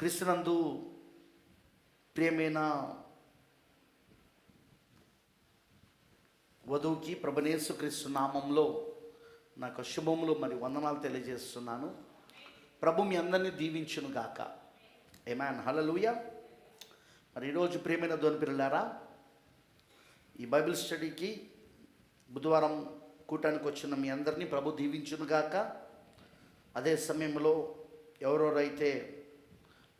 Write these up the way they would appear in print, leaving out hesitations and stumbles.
క్రీస్తునందు ప్రియమైన వధువుకి ప్రభునేసు క్రీస్తు నామంలో నాకు శుభములు మరి వందనాలు తెలియజేస్తున్నాను. ప్రభు మీ అందరినీ దీవించును గాక. ఆమేన్. హల్లెలూయా. మరి ఈరోజు ప్రియమైన దేవుని పిల్లలారా, ఈ బైబిల్ స్టడీకి బుధవారం కూటానికి వచ్చిన మీ అందరినీ ప్రభు దీవించును గాక. అదే సమయంలో ఎవరెవరైతే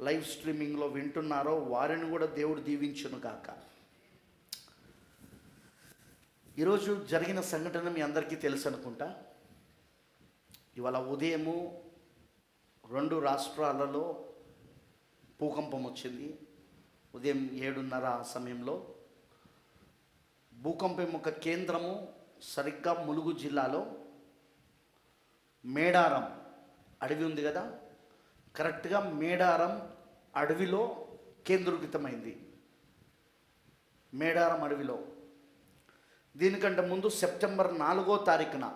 లైవ్ స్ట్రీమింగ్లో వింటున్నారో వారిని కూడా దేవుడు దీవించును గాక. ఈరోజు జరిగిన సంఘటన మీ అందరికీ తెలుసు అనుకుంటా. ఇవాళ ఉదయము 2 రాష్ట్రాలలో భూకంపం వచ్చింది. ఉదయం 7:30 సమయంలో భూకంపం యొక్క కేంద్రము సరిగ్గా ములుగు జిల్లాలో మేడారం అడవి ఉంది కదా, కరెక్ట్గా మేడారం అడవిలో కేంద్రీకృతమైంది. మేడారం అడవిలో దీనికంటే ముందు సెప్టెంబర్ 4వ తారీఖున,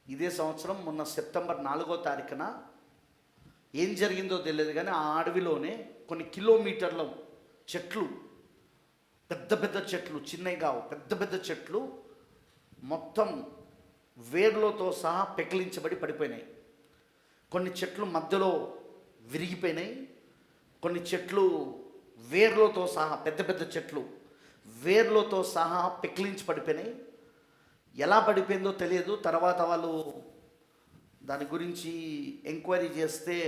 ఇదే సంవత్సరం మొన్న సెప్టెంబర్ 4వ తారీఖున ఏం జరిగిందో తెలియదు కానీ ఆ అడవిలోనే కొన్ని కిలోమీటర్ల చెట్లు, పెద్ద పెద్ద చెట్లు, చిన్నవి కావు, పెద్ద పెద్ద చెట్లు మొత్తం వేర్లతో సహా పెకిలించబడి పడిపోయినాయి. కొన్ని చెట్లు మధ్యలో విరిగిపోయినాయి, కొన్ని చెట్లు వేర్లతో సహా, పెద్ద పెద్ద చెట్లు వేర్లతో సహా పెకిలించి పడిపోయినాయి. ఎలా పడిపోయిందో తెలియదు. తర్వాత వాళ్ళు దాని గురించి ఎంక్వైరీ చేస్తే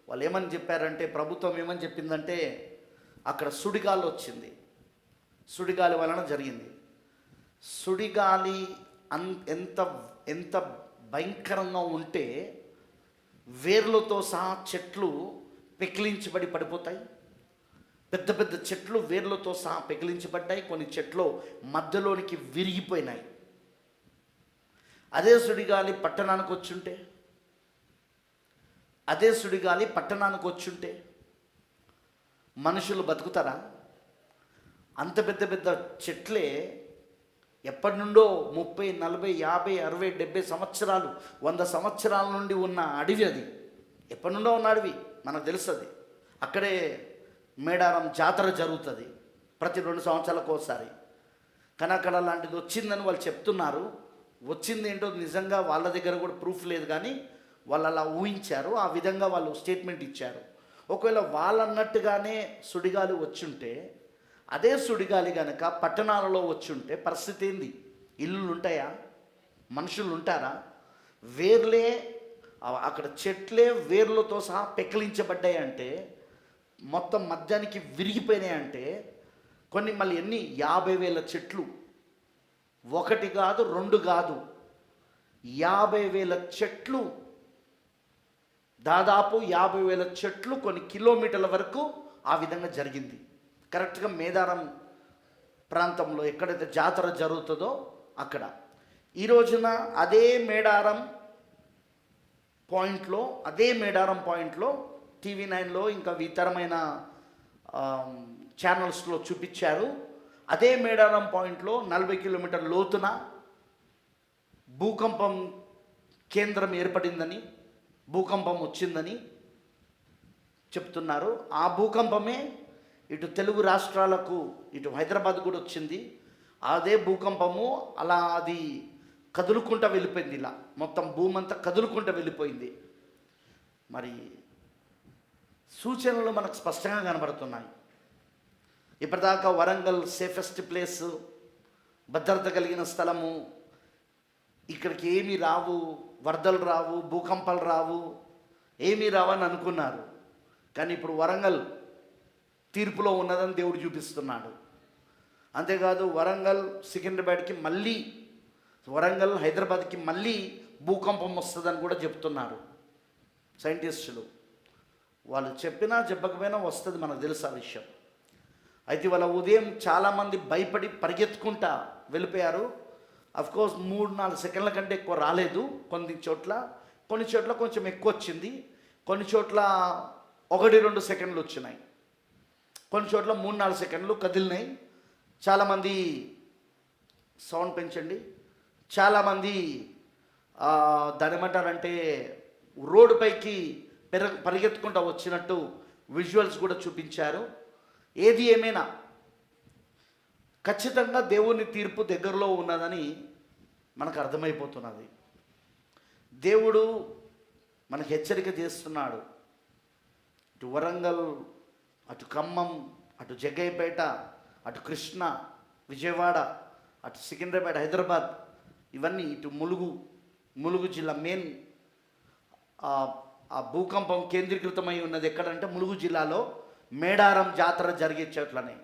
వాళ్ళు ఏమని చెప్పారంటే, ప్రభుత్వం ఏమని చెప్పిందంటే అక్కడ సుడిగాలి వచ్చింది, సుడిగాలి వలన జరిగింది. సుడిగాలి ఎంత ఎంత భయంకరంగా ఉంటే వేర్లతో సహా చెట్లు పెకిలించబడి పడిపోతాయి. పెద్ద పెద్ద చెట్లు వేర్లతో సహా పెకిలించబడ్డాయి, కొన్ని చెట్లు మధ్యలోనికి విరిగిపోయినాయి. అదే సుడిగాలి పట్టణానికి వచ్చుంటే, అదే సుడిగాలి పట్టణానికి వచ్చుంటే మనుషులు బతుకుతారా? అంత పెద్ద పెద్ద చెట్లే ఎప్పటి నుండో 30, 40, 50, 60, 70 సంవత్సరాలు, 100 సంవత్సరాల నుండి ఉన్న అడవి అది. ఎప్పటి నుండో ఉన్న అడవి, మనకు తెలుసు. అది అక్కడే మేడారం జాతర జరుగుతుంది ప్రతి 2 సంవత్సరాలకు ఒకసారి. కానీ అక్కడ అలాంటిది వచ్చిందని వాళ్ళు చెప్తున్నారు. వచ్చింది ఏంటో నిజంగా వాళ్ళ దగ్గర కూడా ప్రూఫ్ లేదు, కానీ వాళ్ళు అలా ఊహించారు, ఆ విధంగా వాళ్ళు స్టేట్మెంట్ ఇచ్చారు. ఒకవేళ వాళ్ళు అన్నట్టుగానే సుడిగాలి వచ్చుంటే, అదే సుడిగాలి కనుక పట్టణాలలో వచ్చుంటే పరిస్థితి ఏంది? ఇల్లులు ఉంటాయా? మనుషులు ఉంటారా? వేర్లే, అక్కడ చెట్లే వేర్లతో సహా పెకిలించబడ్డాయి అంటే, మొత్తం మధ్యానికి విరిగిపోయినాయి అంటే, కొన్ని మళ్ళీ ఎన్ని 50,000 చెట్లు, 1 కాదు 2 కాదు, 50,000 చెట్లు, దాదాపు 50,000 చెట్లు కొన్ని కిలోమీటర్ల వరకు ఆ విధంగా జరిగింది. కరెక్ట్గా మేడారం ప్రాంతంలో ఎక్కడైతే జాతర జరుగుతుందో అక్కడ. ఈ రోజున అదే మేడారం పాయింట్లో TV9లో ఇంకా ఇతరమైన ఛానల్స్లో చూపించారు. అదే మేడారం పాయింట్లో 40 కిలోమీటర్ల లోతున భూకంపం కేంద్రం ఏర్పడిందని, భూకంపం వచ్చిందని చెప్తున్నారు. ఆ భూకంపమే ఇటు తెలుగు రాష్ట్రాలకు, ఇటు హైదరాబాద్ కూడా వచ్చింది. అదే భూకంపము అలా అది కదులుకుంటూ వెళ్ళిపోయింది. ఇలా మొత్తం భూమి అంతా కదులుకుంటూ వెళ్ళిపోయింది. మరి సూచనలు మనకు స్పష్టంగా కనబడుతున్నాయి. ఇప్పటిదాకా వరంగల్ సేఫెస్ట్ ప్లేస్, భద్రత కలిగిన స్థలము, ఇక్కడికి ఏమీ రావు, వరదలు రావు, భూకంపాలు రావు, ఏమీ రావని అనుకున్నారు. కానీ ఇప్పుడు వరంగల్ తీర్పులో ఉన్నదని దేవుడు చూపిస్తున్నాడు. అంతేకాదు వరంగల్ సికింద్రాబాద్కి మళ్ళీ, వరంగల్ హైదరాబాద్కి మళ్ళీ భూకంపం వస్తుందని కూడా చెప్తున్నారు సైంటిస్టులు. వాళ్ళు చెప్పినా చెప్పకపోయినా వస్తుంది, మనకు తెలుసు ఆ విషయం. అయితే వాళ్ళ ఉదయం చాలామంది భయపడి పరిగెత్తుకుంటా వెళ్ళిపోయారు. అఫ్కోర్స్ 3-4 సెకండ్ల కంటే ఎక్కువ రాలేదు. కొన్ని చోట్ల కొంచెం ఎక్కువ వచ్చింది, కొన్ని చోట్ల 1-2 సెకండ్లు వచ్చినాయి, కొన్ని చోట్ల 3-4 సెకండ్లు కదిలినాయి. చాలామంది సౌండ్ పెంచండి. చాలామంది దాని ఏమంటారంటే రోడ్డుపైకి పరిగెత్తుకుంటూ వచ్చినట్టు విజువల్స్ కూడా చూపించారు. ఏది ఏమైనా ఖచ్చితంగా దేవుని తీర్పు దగ్గరలో ఉన్నదని మనకు అర్థమైపోతున్నది. దేవుడు మనకు హెచ్చరిక చేస్తున్నాడు. అటు వరంగల్, అటు ఖమ్మం, అటు జగ్గయ్యపేట, అటు కృష్ణ, విజయవాడ, అటు సికింద్రాబాద్, హైదరాబాద్, ఇవన్నీ ఇటు ములుగు జిల్లా మెయిన్ ఆ భూకంపం కేంద్రీకృతమై ఉన్నది ఎక్కడంటే ములుగు జిల్లాలో మేడారం జాతర జరిగే చోట్లనే.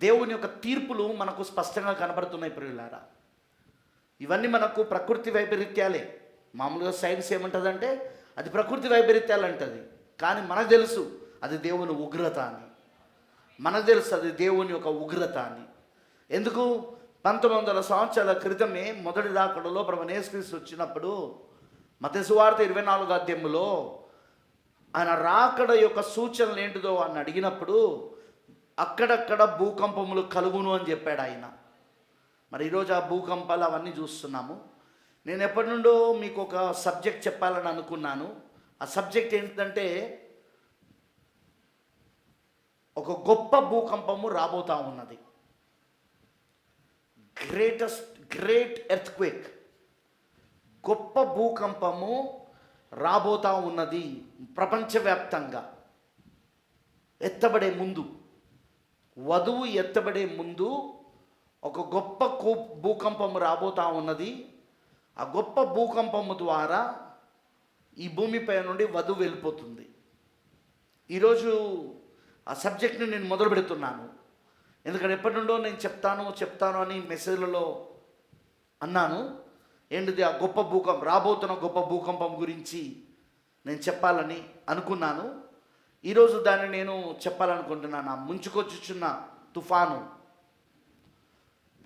దేవుని యొక్క తీర్పులు మనకు స్పష్టంగా కనబడుతున్నాయి ప్రియులారా. ఇవన్నీ మనకు ప్రకృతి వైపరీత్యాలే. మామూలుగా సైన్స్ ఏమంటుందంటే అది ప్రకృతి వైపరీత్యాలు అంటుంది, కానీ మనకు తెలుసు అది దేవుని ఉగ్రత అని. మనకు తెలుసు అది దేవుని యొక్క ఉగ్రత అని. ఎందుకు? 1900 సంవత్సరాల క్రితమే మొదటి రాకడలో ప్రభువైన యేసుక్రీస్తు వచ్చినప్పుడు మత్తయి సువార్త 24వ అధ్యాయంలో ఆయన రాకడ యొక్క సూచనలు ఏంటిదో అని అడిగినప్పుడు అక్కడక్కడ భూకంపములు కలుగును అని చెప్పాడు ఆయన. మరి ఈరోజు ఆ భూకంపాలు అవన్నీ చూస్తున్నాము. నేను ఎప్పటి నుండో మీకు ఒక సబ్జెక్ట్ చెప్పాలని అనుకున్నాను. ఆ సబ్జెక్ట్ ఏంటంటే ఒక గొప్ప భూకంపము రాబోతా ఉన్నది. గ్రేట్ ఎర్త్క్వేక్, గొప్ప భూకంపము రాబోతా ఉన్నది. ప్రపంచవ్యాప్తంగా ఎత్తబడే ముందు, వధువు ఎత్తబడే ముందు ఒక గొప్ప భూకంపము రాబోతా ఉన్నది. ఆ గొప్ప భూకంపము ద్వారా ఈ భూమిపై నుండి వధువు వెళ్ళిపోతుంది. ఈరోజు ఆ సబ్జెక్ట్ని నేను మొదలు పెడుతున్నాను. ఎందుకంటే ఎప్పటి నుండో నేను చెప్తాను అని మెసేజ్లలో అన్నాను. ఏంటిది? ఆ గొప్ప భూకంపం, రాబోతున్న గొప్ప భూకంపం గురించి నేను చెప్పాలని అనుకున్నాను. ఈరోజు దాన్ని నేను చెప్పాలనుకుంటున్నాను. ఆ ముంచుకొచ్చుచున్న తుఫాను,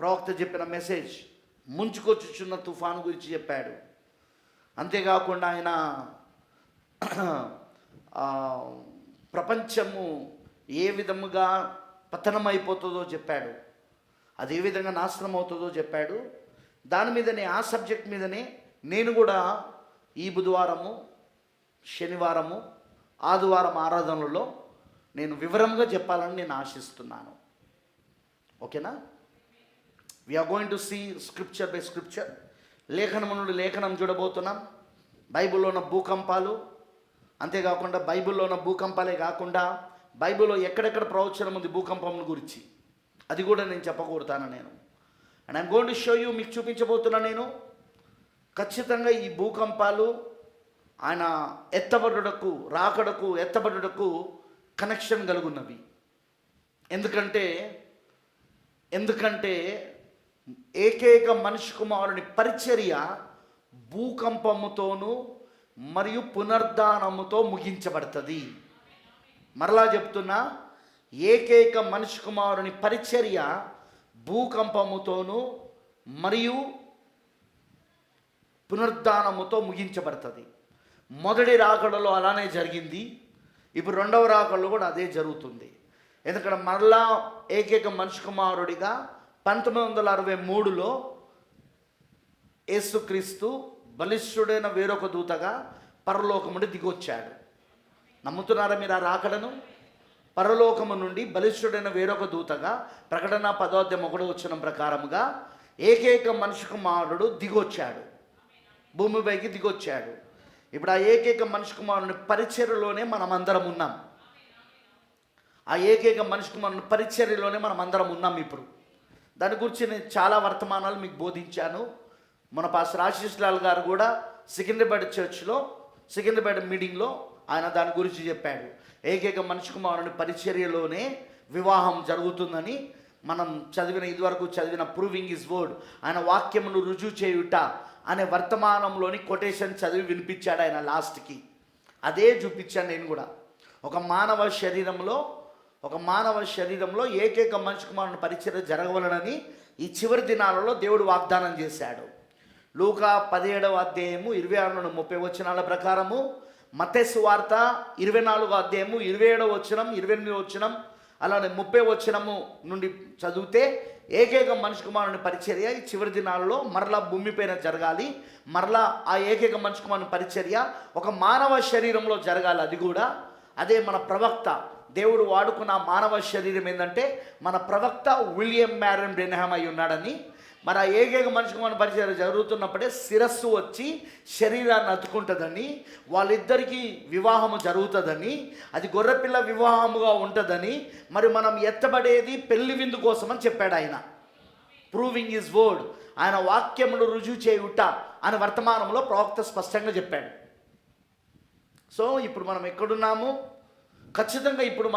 ప్రవక్త చెప్పిన మెసేజ్ ముంచుకొచ్చుచున్న తుఫాను గురించి చెప్పాడు. అంతేకాకుండా ఆయన ప్రపంచము ఏ విధముగా పతనమైపోతుందో చెప్పాడు, అది ఏ విధంగా నాశనం అవుతుందో చెప్పాడు. దాని మీదనే, ఆ సబ్జెక్ట్ మీదనే నేను కూడా ఈ బుధవారము, శనివారము, ఆదివారం ఆరాధనలలో నేను వివరంగా చెప్పాలని నేను ఆశిస్తున్నాను. ఓకేనా? We are going to see scripture by scripture. లేఖనము నుండి లేఖనం చూడబోతున్నాం. బైబిల్లో ఉన్న భూకంపాలు, అంతేకాకుండా బైబిల్లో ఉన్న భూకంపాలే కాకుండా బైబిల్లో ఎక్కడెక్కడ ప్రవచనం ఉంది భూకంపం గురించి, అది కూడా నేను చెప్పకూడతాను నేను. And I'm going to show you, మీకు చూపించబోతున్నా నేను. ఖచ్చితంగా ఈ భూకంపాలు ఆయన ఎత్తబడుటకు, రాకడకు, ఎత్తబడుటకు కనెక్షన్ కలుగున్నవి. ఎందుకంటే ఏకైక మనిషి కుమారుని పరిచర్య భూకంపముతోనూ మరియు పునర్ధానముతో ముగించబడుతుంది. మరలా చెప్తున్నా, ఏకైక మనిషి కుమారుని పరిచర్య భూకంపముతోనూ మరియు పునరుద్ధానముతో ముగించబడుతుంది. మొదటి రాకడలో అలానే జరిగింది. ఇప్పుడు రెండవ రాకడలో కూడా అదే జరుగుతుంది. ఎందుకంటే మరలా ఏకైక మనిషి కుమారుడిగా 1963లో యేసుక్రీస్తు బలిష్ఠుడైన వేరొక దూతగా పరలోకము నుండి దిగొచ్చాడు. నమ్ముతున్నారా మీరు ఆ రాకడను? పరలోకము నుండి బలిష్ఠుడైన వేరొక దూతగా, ప్రకటన 10వ అధ్యాయం 1వ వచనం ప్రకారముగా ఏకైక మనిషి కుమారుడు దిగొచ్చాడు, భూమిపైకి దిగొచ్చాడు. ఇప్పుడు ఆ ఏకైక మనిషి కుమారుని పరిచర్యలోనే మనం అందరం ఉన్నాం. ఆ ఏకైక మనిషి కుమారుని పరిచర్యలోనే మనం అందరం ఉన్నాం. ఇప్పుడు దాని గురించి నేను చాలా వర్తమానాలు మీకు బోధించాను. మన పాస్టర్ ఆశీష్ లాల్ గారు కూడా సికింద్రాబాద్ చర్చ్లో, సికింద్రాబాద్ మీటింగ్లో ఆయన దాని గురించి చెప్పాడు. ఏకైక మనిషి కుమారుని పరిచర్యలోనే వివాహం జరుగుతుందని మనం ఇదివరకు చదివిన ప్రూవింగ్ హిస్ వర్డ్, ఆయన వాక్యమును రుజువు చేయుట అనే వర్తమానంలోని కొటేషన్ చదివి వినిపించాడు ఆయన లాస్ట్కి. అదే చూపించాను నేను కూడా. ఒక మానవ శరీరంలో ఏకైక మనిషి కుమారుని పరిచర్య జరగవలనని ఈ చివరి దినాలలో దేవుడు వాగ్దానం చేశాడు. లూకా 17వ అధ్యాయము 26 నుండి 30 వచనాల ప్రకారము, మత్తయి సువార్త 24వ అధ్యాయము 27వ వచనం, 28వ వచనం, అలానే 30 వచనము నుండి చదివితే ఏకైక మనిషి కుమారుని పరిచర్య ఈ చివరి దినాల్లో మరలా భూమిపైన జరగాలి. మరలా ఆ ఏకైక మనిషి కుమారుని పరిచర్య ఒక మానవ శరీరంలో జరగాలి. అది కూడా అదే మన ప్రవక్త దేవుడు వాడుకున్న మానవ శరీరం ఏంటంటే మన ప్రవక్త విలియం మ్యారన్ బ్రెన్హామ్ అయి ఉన్నాడని. మరి ఆ ఏకైక మనిషి కుమారుని పరిచర్య జరుగుతున్నప్పుడే శిరస్సు వచ్చి శరీరాన్ని అతుకుంటుందని, వాళ్ళిద్దరికీ వివాహము జరుగుతుందని, అది గొర్రెపిల్ల వివాహముగా ఉంటుందని, మరి మనం ఎత్తబడేది పెళ్లి విందు కోసమని చెప్పాడు ఆయన. ప్రూవింగ్ హిజ్ వర్డ్, ఆయన వాక్యమును రుజువు చేయుట అని వర్తమానంలో ప్రవక్త స్పష్టంగా చెప్పాడు. సో ఇప్పుడు మనం ఎక్కడున్నాము? ఖచ్చితంగా ఇప్పుడు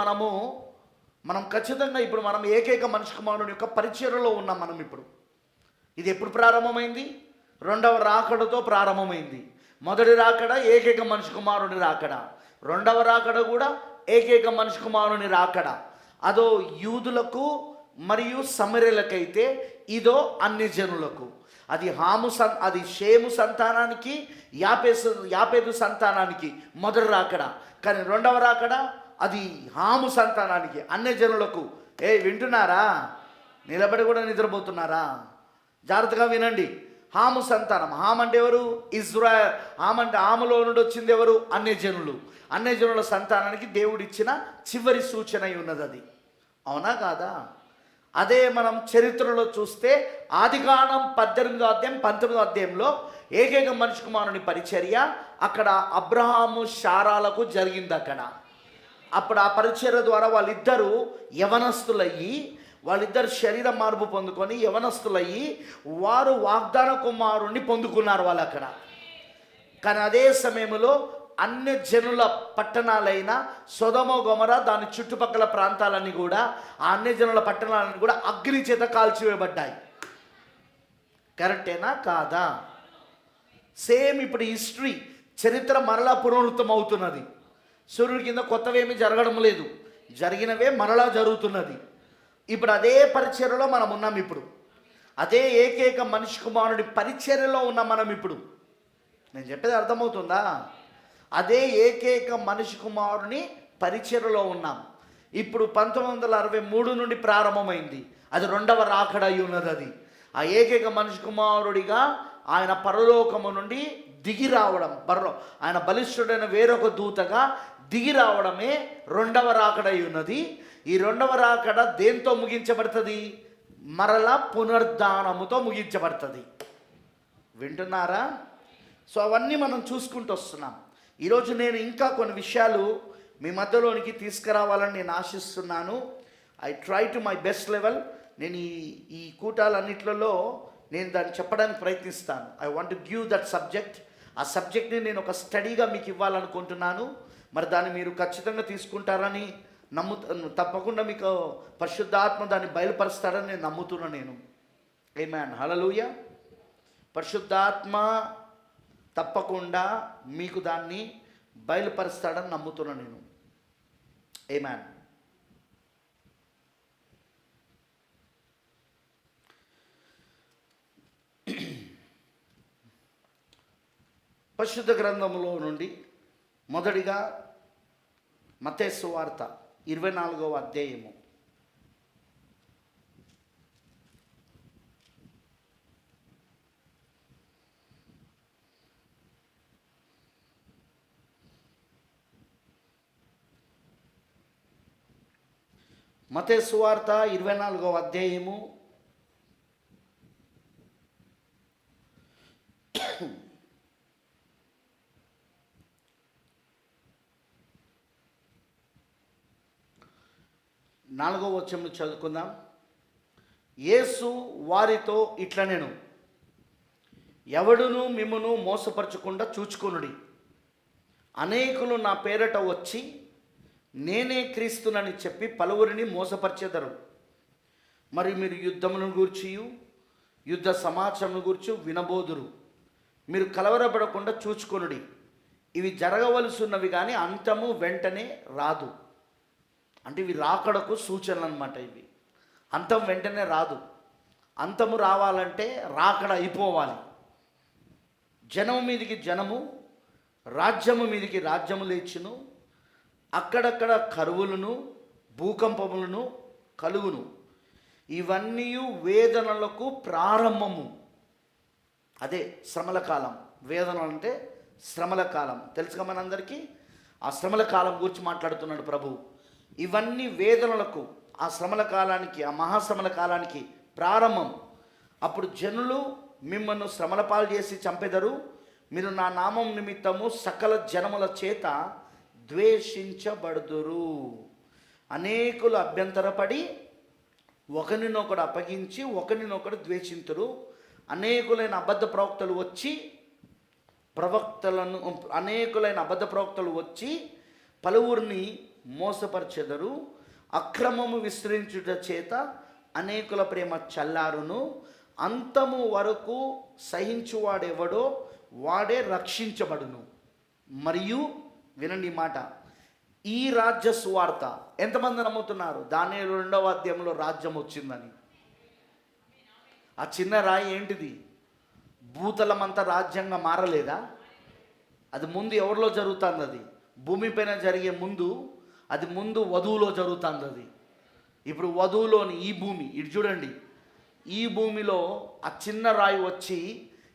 మనం ఏకైక మనిషి కుమారుని యొక్క పరిచర్యలో ఉన్నాం. మనం ఇప్పుడు ఇది ఎప్పుడు ప్రారంభమైంది? 2వ రాకడతో ప్రారంభమైంది. మొదటి రాకడ ఏకైక మనిషి కుమారుని రాకడ, 2వ రాకడ కూడా ఏకైక మనిషి కుమారుని రాకడ. అదో యూదులకు మరియు సమరయులకైతే, ఇదో అన్ని జనులకు. అది షేము సంతానానికి, యాపేదు సంతానానికి మొదటి రాకడ. కానీ 2వ రాకడ అది హాము సంతానానికి, అన్ని జనులకు. వింటున్నారా? నిలబడి కూడా నిద్రపోతున్నారా? జాగ్రత్తగా వినండి. హాము సంతానం. హామ్ అంటే ఎవరు? ఇజ్రాయెల్. హాములో నుండి వచ్చింది ఎవరు? అన్య జనుల సంతానానికి దేవుడిచ్చిన చివరి సూచన అయి ఉన్నది అది. అవునా కాదా? అదే మనం చరిత్రలో చూస్తే ఆదికాండం 18వ అధ్యాయం 19వ అధ్యాయంలో ఏకైక మనిషి కుమారుని పరిచర్య అక్కడ అబ్రహాము శారాలకు జరిగింది. అప్పుడు ఆ పరిచర్య ద్వారా వాళ్ళిద్దరూ యవనస్తులయ్యి, వాళ్ళిద్దరు శరీర మార్పు పొందుకొని యవనస్తులయ్యి వారు వాగ్దాన కుమారుణ్ణి పొందుకున్నారు వాళ్ళు అక్కడ. కానీ అదే సమయంలో అన్య జనుల పట్టణాలైన సొదొమ గొమొర దాని చుట్టుపక్కల ప్రాంతాలన్నీ కూడా, ఆ అన్య జనుల పట్టణాలన్నీ కూడా అగ్ని చేత కాల్చివేయబడ్డాయి. కరెక్టేనా కాదా? సేమ్ ఇప్పుడు హిస్టరీ, చరిత్ర మరలా పునరుత్తం అవుతున్నది. సూర్యుడి కింద కొత్తవేమీ జరగడం లేదు, జరిగినవే మరలా జరుగుతున్నది. ఇప్పుడు అదే పరిచర్యలో మనం ఉన్నాం. ఇప్పుడు అదే ఏకైక మనిషి కుమారుడి పరిచర్యలో ఉన్నాం మనం. ఇప్పుడు నేను చెప్పేది అర్థమవుతుందా? అదే ఏకైక మనిషి కుమారుని పరిచర్యలో ఉన్నాం. ఇప్పుడు 1963 నుండి ప్రారంభమైంది. అది 2వ రాకడ అయి ఉన్నది. అది ఆ ఏకైక మనిషి కుమారుడిగా ఆయన పరలోకము నుండి దిగి రావడం, ఆయన బలిష్ఠుడైన వేరొక దూతగా దిగి రావడమే 2వ రాకడ అయి ఉన్నది. ఈ 2వ రాకడ దేంతో ముగించబడుతుంది? మరలా పునరుద్ధానముతో ముగించబడుతుంది. వింటున్నారా? సో అవన్నీ మనం చూసుకుంటూ వస్తున్నాం. ఈరోజు నేను ఇంకా కొన్ని విషయాలు మీ మధ్యలోనికి తీసుకురావాలని నేను ఆశిస్తున్నాను. I try to my best level. నేను ఈ కూటాలన్నిట్లలో నేను దాన్ని చెప్పడానికి ప్రయత్నిస్తాను. I want to give that subject. ఆ సబ్జెక్ట్ని నేను ఒక స్టడీగా మీకు ఇవ్వాలనుకుంటున్నాను. మరి దాన్ని మీరు ఖచ్చితంగా తీసుకుంటారని తప్పకుండా మీకు పరిశుద్ధాత్మ దాన్ని బయలుపరుస్తాడని నేను నమ్ముతున్నాను. నేను ఆమేన్, హల్లెలూయా. పరిశుద్ధాత్మ తప్పకుండా మీకు దాన్ని బయలుపరుస్తాడని నమ్ముతున్నాను నేను. ఆమేన్. పరిశుద్ధ గ్రంథములో నుండి మొదటిగా మత్తయి సువార్త 24వ అధ్యాయము. మత్తయి సువార్త 24వ అధ్యాయము 4వ వచనం చదువుకుందాం. యేసు వారితో ఇట్లనెను, ఎవడును మిమ్మును మోసపరచకుండా చూచుకొనుడి. అనేకులు నా పేరట వచ్చి నేనే క్రీస్తునని చెప్పి పలువురిని మోసపరిచెదరు. మరి మీరు యుద్ధమును గూర్చియు యుద్ధ సమాచారమును గూర్చి వినబోదురు. మీరు కలవరపడకుండా చూచుకొనుడి. ఇవి జరగవలసి ఉన్నవి కానీ అంతము వెంటనే రాదు. అంటే ఇవి రాకడకు సూచనలు అన్నమాట. ఇవి అంతం వెంటనే రాదు. అంతము రావాలంటే రాకడ అయిపోవాలి. జనము మీదికి జనము, రాజ్యము మీదికి రాజ్యము లేచును. అక్కడక్కడ కరువులను భూకంపములను కలుగును. ఇవన్నీ వేదనలకు ప్రారంభము. అదే శ్రమల కాలం. వేదన అంటే శ్రమల కాలం. తెలుసుగా మనందరికీ ఆ శ్రమల కాలం గురించి మాట్లాడుతున్నాడు ప్రభు. ఇవన్నీ వేదనలకు, ఆ శ్రమల కాలానికి, ఆ మహాశ్రమల కాలానికి ప్రారంభం. అప్పుడు జనులు మిమ్మల్ని శ్రమల పాలు చేసి చంపెదరు. మీరు నా నామం నిమిత్తము సకల జనముల చేత ద్వేషించబడుదురు. అనేకులు అభ్యంతరపడి ఒకరినొకడు అప్పగించి ఒకరినొకడు ద్వేషింతురు. అనేకులైన అబద్ధ ప్రవక్తలు వచ్చి పలువురిని మోసపరచెదరు. అక్రమము విస్తరించుట చేత అనేకుల ప్రేమ చల్లారును. అంతము వరకు సహించువాడెవడో వాడే రక్షించబడును. మరియు వినండి మాట, ఈ రాజ్య సువార్త ఎంతమంది నమ్ముతున్నారు? దానియేలు 2వ అధ్యాయంలో రాజ్యం వచ్చిందని. ఆ చిన్న రాయి ఏంటిది? భూతలమంతా రాజ్యంగా మారలేదా? అది ముందు ఎవరిలో జరుగుతుంది? అది భూమిపైన జరిగే ముందు, అది ముందు వధువులో జరుగుతుంది. అది ఇప్పుడు వధువులోని ఈ భూమి, ఇటు చూడండి, ఈ భూమిలో ఆ చిన్న రాయి వచ్చి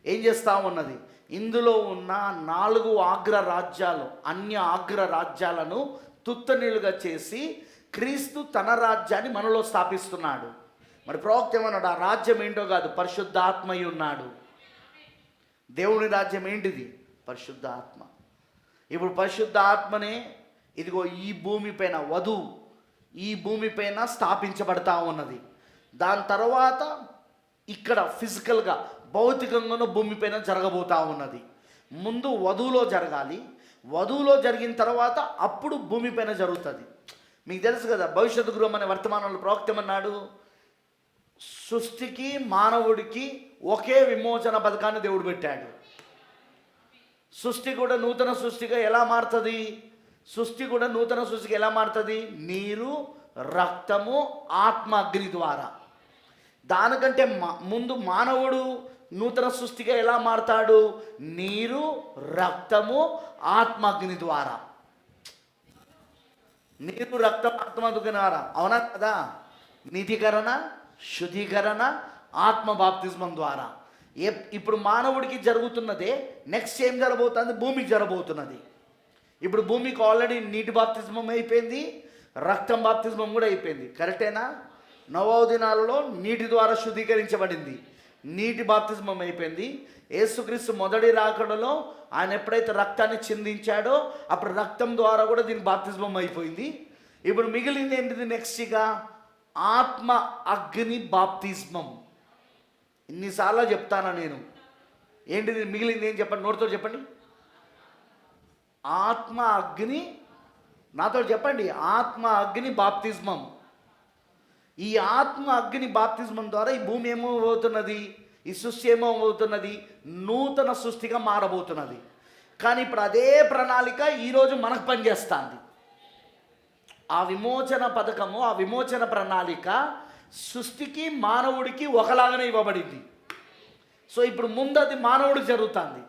ఏం చేస్తూ ఉన్నది? ఇందులో ఉన్న 4 ఆగ్ర రాజ్యాలు, అన్య ఆగ్ర రాజ్యాలను తుత్తనీలుగా చేసి క్రీస్తు తన రాజ్యాన్ని మనలో స్థాపిస్తున్నాడు. మరి ప్రవక్త ఏమన్నాడు? ఆ రాజ్యం ఏంటో కాదు, పరిశుద్ధాత్మయ్య ఉన్నాడు. దేవుని రాజ్యం ఏంటిది? పరిశుద్ధాత్మ. ఇప్పుడు పరిశుద్ధాత్మనే ఇదిగో ఈ భూమిపైన వధువు, ఈ భూమిపైన స్థాపించబడతా ఉన్నది. దాని తర్వాత ఇక్కడ ఫిజికల్గా, భౌతికంగానూ భూమిపైన జరగబోతూ ఉన్నది. ముందు వధువులో జరగాలి, వధువులో జరిగిన తర్వాత అప్పుడు భూమిపైన జరుగుతుంది. మీకు తెలుసు కదా, భవిష్యత్తు గృహం అనే వర్తమానంలో ప్రవక్త ఏమన్నాడు? సృష్టికి మానవుడికి ఒకే విమోచన పథకాన్ని దేవుడు పెట్టాడు. సృష్టి కూడా నూతన సృష్టిగా ఎలా మారుతుంది? నీరు, రక్తము, ఆత్మ, అగ్ని ద్వారా. దానికంటే ముందు మానవుడు నూతన సృష్టిగా ఎలా మారతాడు? నీరు, రక్తము, ఆత్మ, అగ్ని ద్వారా. నీరు, రక్తం, ఆత్మ, అగ్ని ద్వారా. అవునా కదా? నీతికరణ, శుద్ధీకరణ, ఆత్మ బాప్తిజమం ద్వారా. ఇప్పుడు మానవుడికి జరుగుతున్నదే నెక్స్ట్ ఏం జరగబోతుంది? భూమికి జరగబోతున్నది. ఇప్పుడు భూమికి ఆల్రెడీ నీటి బాప్తిజమం అయిపోయింది, రక్తం బాప్తిజమం కూడా అయిపోయింది. కరెక్టేనా? నోవహు దినాలలో నీటి ద్వారా శుద్ధీకరించబడింది, నీటి బాప్తిజమం అయిపోయింది. యేసుక్రీస్తు మొదటి రాకడలో ఆయన ఎప్పుడైతే రక్తాన్ని చిందించాడో అప్పుడు రక్తం ద్వారా కూడా దీనికి బాప్తిజమం అయిపోయింది. ఇప్పుడు మిగిలింది ఏంటిది? నెక్స్ట్గా ఆత్మ అగ్ని బాప్తిజమం. ఇన్నిసార్లు చెప్తానా నేను? ఏంటిది మిగిలింది? ఏం చెప్పండి, నోటితో చెప్పండి. ఆత్మ అగ్ని, నాతో చెప్పండి. ఆత్మ అగ్ని బాప్తిజమం. ఈ ఆత్మ అగ్ని బాప్తిజమం ద్వారా ఈ భూమి ఏమవుతున్నది? ఈ సృష్టి ఏమవుతున్నది? నూతన సృష్టిగా మారబోతున్నది. కానీ ఇప్పుడు అదే ప్రణాళిక ఈరోజు మనకు పనిచేస్తుంది. ఆ విమోచన పథకము, ఆ విమోచన ప్రణాళిక సృష్టికి మానవుడికి ఒకలాగానే ఇవ్వబడింది. సో ఇప్పుడు ముందు అది మానవుడికి జరుగుతుంది.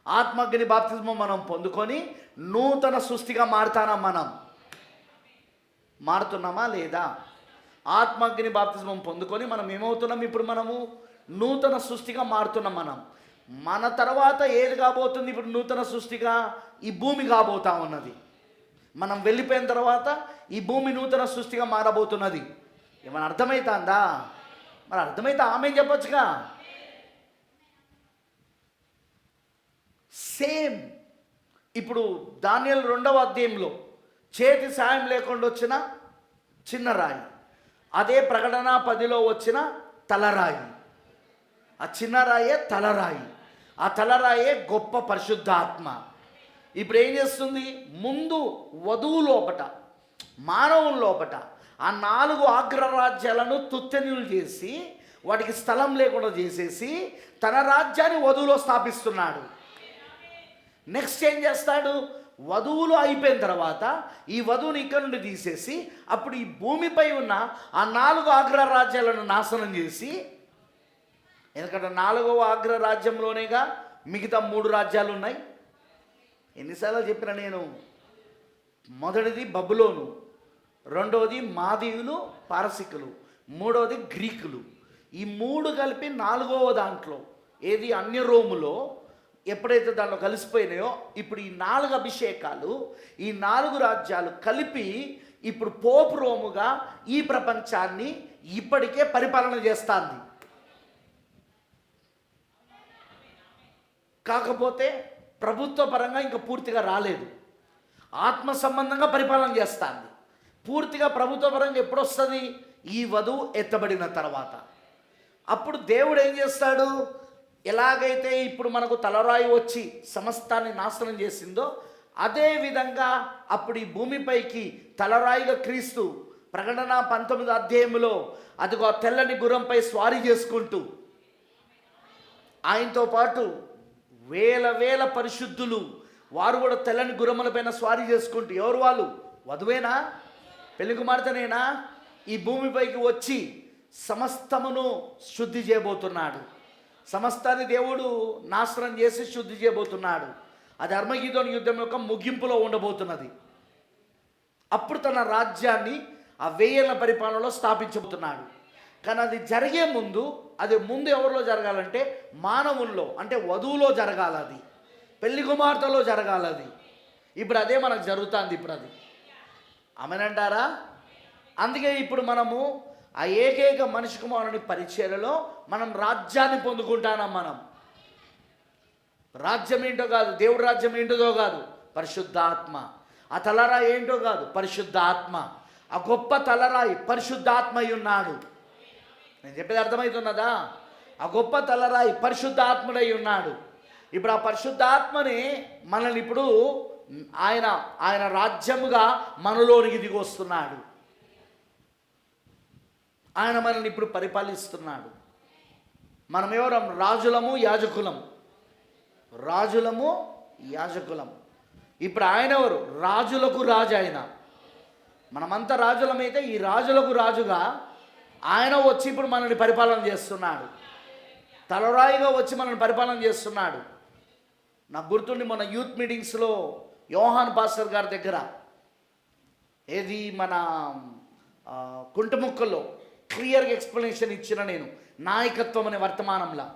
ఆత్మగ్ని బాప్తిజమం మనం పొందుకొని నూతన సృష్టిగా మారుతున్నామా లేదా? ఆత్మగ్ని బాప్తిజమం పొందుకొని మనం ఏమవుతున్నాం? ఇప్పుడు మనము నూతన సృష్టిగా మారుతున్నాం. మన తర్వాత ఏది కాబోతుంది? ఇప్పుడు నూతన సృష్టిగా ఈ భూమి కాబోతా ఉన్నది. మనం వెళ్ళిపోయిన తర్వాత ఈ భూమి నూతన సృష్టిగా మారబోతున్నది. ఏమైనా అర్థమవుతుందా? మరి అర్థమైతే ఆమె చెప్పొచ్చుగా. సేమ్ ఇప్పుడు దానియేలు 2వ అధ్యాయంలో చేతి సాయం లేకుండా వచ్చిన చిన్న రాయి, అదే ప్రకటన 10లో వచ్చిన తలరాయి. ఆ చిన్న రాయే తలరాయి, ఆ తలరాయే గొప్ప పరిశుద్ధాత్మ. ఇప్పుడు ఏం చేస్తుంది? ముందు వధువు లోపట, మానవుని లోపట ఆ 4 అగ్రరాజ్యాలను తుత్తెనులు చేసి వాటికి స్థలం లేకుండా చేసేసి తన రాజ్యాన్ని వధువులో స్థాపిస్తున్నాడు. నెక్స్ట్ ఏం చేస్తాడు? వధువులు అయిపోయిన తర్వాత ఈ వధువుని ఇక్కడ నుండి తీసేసి అప్పుడు ఈ భూమిపై ఉన్న ఆ 4 అగ్రరాజ్యాలను నాశనం చేసి, ఎందుకంటే 4వ అగ్రరాజ్యంలోనేగా మిగతా 3 రాజ్యాలు ఉన్నాయి. ఎన్నిసార్లు చెప్పినా నేను, మొదటిది బబులోను, రెండవది మాదీయులు, పారసికులు, మూడవది గ్రీకులు. ఈ మూడు కలిపి నాలుగవ దాంట్లో ఏది అన్య రోములో ఎప్పుడైతే దాంట్లో కలిసిపోయినాయో ఇప్పుడు ఈ 4 అభిషేకాలు, ఈ 4 రాజ్యాలు కలిపి ఇప్పుడు పోపు రోముగా ఈ ప్రపంచాన్ని ఇప్పటికే పరిపాలన చేస్తుంది. కాకపోతే ప్రభుత్వ పరంగా ఇంకా పూర్తిగా రాలేదు, ఆత్మ సంబంధంగా పరిపాలన చేస్తుంది. పూర్తిగా ప్రభుత్వ పరంగా ఎప్పుడు వస్తుంది? ఈ వధువు ఎత్తబడిన తర్వాత. అప్పుడు దేవుడు ఏం చేస్తాడు? ఎలాగైతే ఇప్పుడు మనకు తలరాయి వచ్చి సమస్తాన్ని నాశనం చేసిందో అదే విధంగా అప్పుడు ఈ భూమిపైకి తలరాయిగా క్రీస్తు ప్రకటన 19 అధ్యాయంలో అదిగో తెల్లని గుర్రంపై స్వారీ చేసుకుంటూ ఆయనతో పాటు వేల పరిశుద్ధులు వారు కూడా తెల్లని గుర్రములపైన స్వారీ చేసుకుంటూ, ఎవరు వాళ్ళు? వధువేనా? పెళ్లి కుమార్తెనేనా? ఈ భూమిపైకి వచ్చి సమస్తమును శుద్ధి చేయబోతున్నాడు. సమస్తాన్ని దేవుడు నాశనం చేసి శుద్ధి చేయబోతున్నాడు. అది అర్మగీదోను యుద్ధం యొక్క ముగింపులో ఉండబోతున్నది. అప్పుడు తన రాజ్యాన్ని ఆ 1000 ఏళ్ల పరిపాలనలో స్థాపించబోతున్నాడు. కానీ అది జరిగే ముందు, అది ముందు ఎవరిలో జరగాలంటే మానవుల్లో, అంటే వధువులో జరగాలి. అది పెళ్లి కుమార్తెలో జరగాలి. అది ఇప్పుడు అదే మనకు జరుగుతుంది. ఇప్పుడు అది ఆమెనంటారా? అందుకే ఇప్పుడు మనము ఆ ఏకైక మనిషి కుమారుని పరిచర్యలో మనం రాజ్యాన్ని పొందుకుంటాం. మనం రాజ్యం ఏంటో కాదు, దేవుడి రాజ్యం ఏంటో కాదు, పరిశుద్ధాత్మ. ఆ తలరాయి ఏంటో కాదు, పరిశుద్ధాత్మ. ఆ గొప్ప తలరాయి పరిశుద్ధాత్మ అయి ఉన్నాడు. నేను చెప్పేది అర్థమవుతున్నదా? ఆ గొప్ప తలరాయి పరిశుద్ధాత్ముడై ఉన్నాడు. ఇప్పుడు ఆ పరిశుద్ధాత్మని మనల్ని ఇప్పుడు ఆయన రాజ్యముగా మనలోనికి దిగి వస్తున్నాడు. ఆయన మనల్ని ఇప్పుడు పరిపాలిస్తున్నాడు. మనం ఎవరం? రాజులము, యాజకులం. రాజులము, యాజకులం. ఇప్పుడు ఆయన ఎవరు? రాజులకు రాజు ఆయన. మనమంతా రాజులమైతే ఈ రాజులకు రాజుగా ఆయన వచ్చి ఇప్పుడు మనల్ని పరిపాలన చేస్తున్నాడు. తలరాయిగా వచ్చి మనల్ని పరిపాలన చేస్తున్నాడు. నాకు గుర్తుండి మన యూత్ మీటింగ్స్లో యోహాన్ పాస్టర్ గారి దగ్గర ఏది మన కుంటముక్కల్లో క్లియర్గా ఎక్స్ప్లెనేషన్ ఇచ్చిన నేను, నాయకత్వం అనే వర్తమానంలో.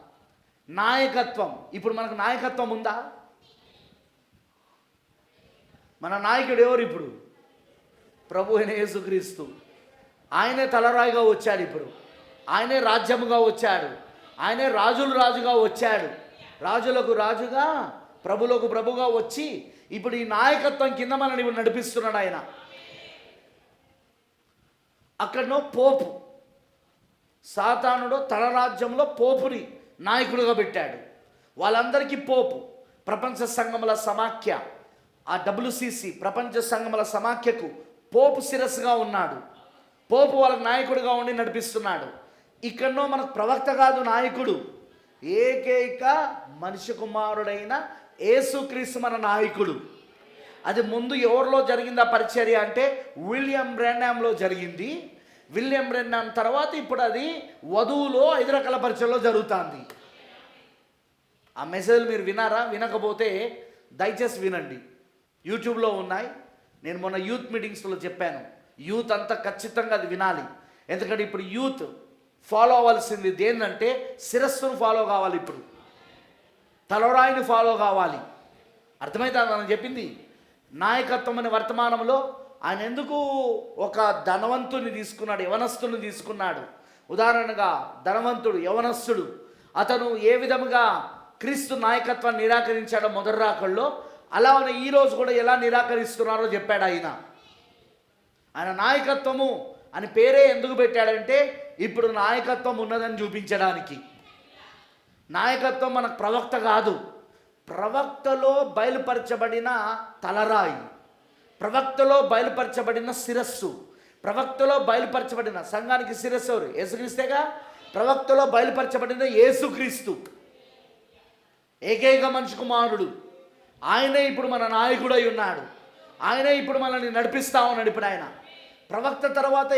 నాయకత్వం, ఇప్పుడు మనకు నాయకత్వం ఉందా? మన నాయకుడు ఎవరు ఇప్పుడు? ప్రభు అయిన యేసుక్రీస్తు. ఆయనే తలరాయిగా వచ్చాడు. ఇప్పుడు ఆయనే రాజ్యముగా వచ్చాడు. ఆయనే రాజుగా వచ్చాడు. రాజులకు రాజుగా, ప్రభులకు ప్రభుగా వచ్చి ఇప్పుడు ఈ నాయకత్వం కింద మనల్ని నడిపిస్తున్నాడు ఆయన. అక్కడనో పోపు, సాతానుడు తన రాజ్యంలో పోపుని నాయకుడిగా పెట్టాడు. వాళ్ళందరికీ పోపు, ప్రపంచ సంఘముల సమాఖ్య, ఆ WCC ప్రపంచ సంఘముల సమాఖ్యకు పోపు శిరస్సుగా ఉన్నాడు. పోపు వాళ్ళకి నాయకుడిగా ఉండి నడిపిస్తున్నాడు. ఇక్కడనో మనకు ప్రవక్త కాదు నాయకుడు, ఏకైక మనిషి కుమారుడైన యేసుక్రీస్తు మన నాయకుడు. అది ముందు ఎవరిలో జరిగిందా పరిచర్య అంటే విలియం బ్రాన్హామ్లో జరిగింది. విలియం బ్రాన్హామ్ తర్వాత ఇప్పుడు అది వధువులో 5 రకాల పరిచర్యలో జరుగుతుంది. ఆ మెసేజ్లు మీరు వినారా? వినకపోతే దయచేసి వినండి, యూట్యూబ్లో ఉన్నాయి. నేను మొన్న యూత్ మీటింగ్స్లో చెప్పాను, యూత్ అంతా ఖచ్చితంగా అది వినాలి. ఎందుకంటే ఇప్పుడు యూత్ ఫాలో అవ్వాల్సింది ఏంటంటే శిరస్సును ఫాలో కావాలి. ఇప్పుడు తలరాయిని ఫాలో కావాలి. అర్థమవుతుంది మనం చెప్పింది? నాయకత్వం అనే వర్తమానంలో ఆయన ఎందుకు ఒక ధనవంతుని తీసుకున్నాడు, యవనస్తుని తీసుకున్నాడు. ఉదాహరణగా ధనవంతుడు, యవనస్తుడు, అతను ఏ విధముగా క్రీస్తు నాయకత్వాన్ని నిరాకరించాడో మొదటి రాకల్లో, అలానే ఈరోజు కూడా ఎలా నిరాకరిస్తున్నారో చెప్పాడు ఆయన. ఆయన నాయకత్వము అని పేరే ఎందుకు పెట్టాడంటే ఇప్పుడు నాయకత్వం ఉన్నదని చూపించడానికి. నాయకత్వం మనకు ప్రవక్త కాదు, ప్రవక్తలో బయలుపరచబడిన తలరాయి, ప్రవక్తలో బయలుపరచబడిన శిరస్సు, ప్రవక్తలో బయలుపరచబడిన సంఘానికి శిరస్సు ఎవరు? యేసుక్రీస్తేగా. ప్రవక్తలో బయలుపరచబడిన యేసుక్రీస్తు ఏకైక మనిషి కుమారుడు. ఆయనే ఇప్పుడు మన నాయకుడై ఉన్నాడు. ఆయనే ఇప్పుడు మనల్ని నడిపిస్తా ఉన్నాడు. ఇప్పుడు ఆయన ప్రవక్త తర్వాత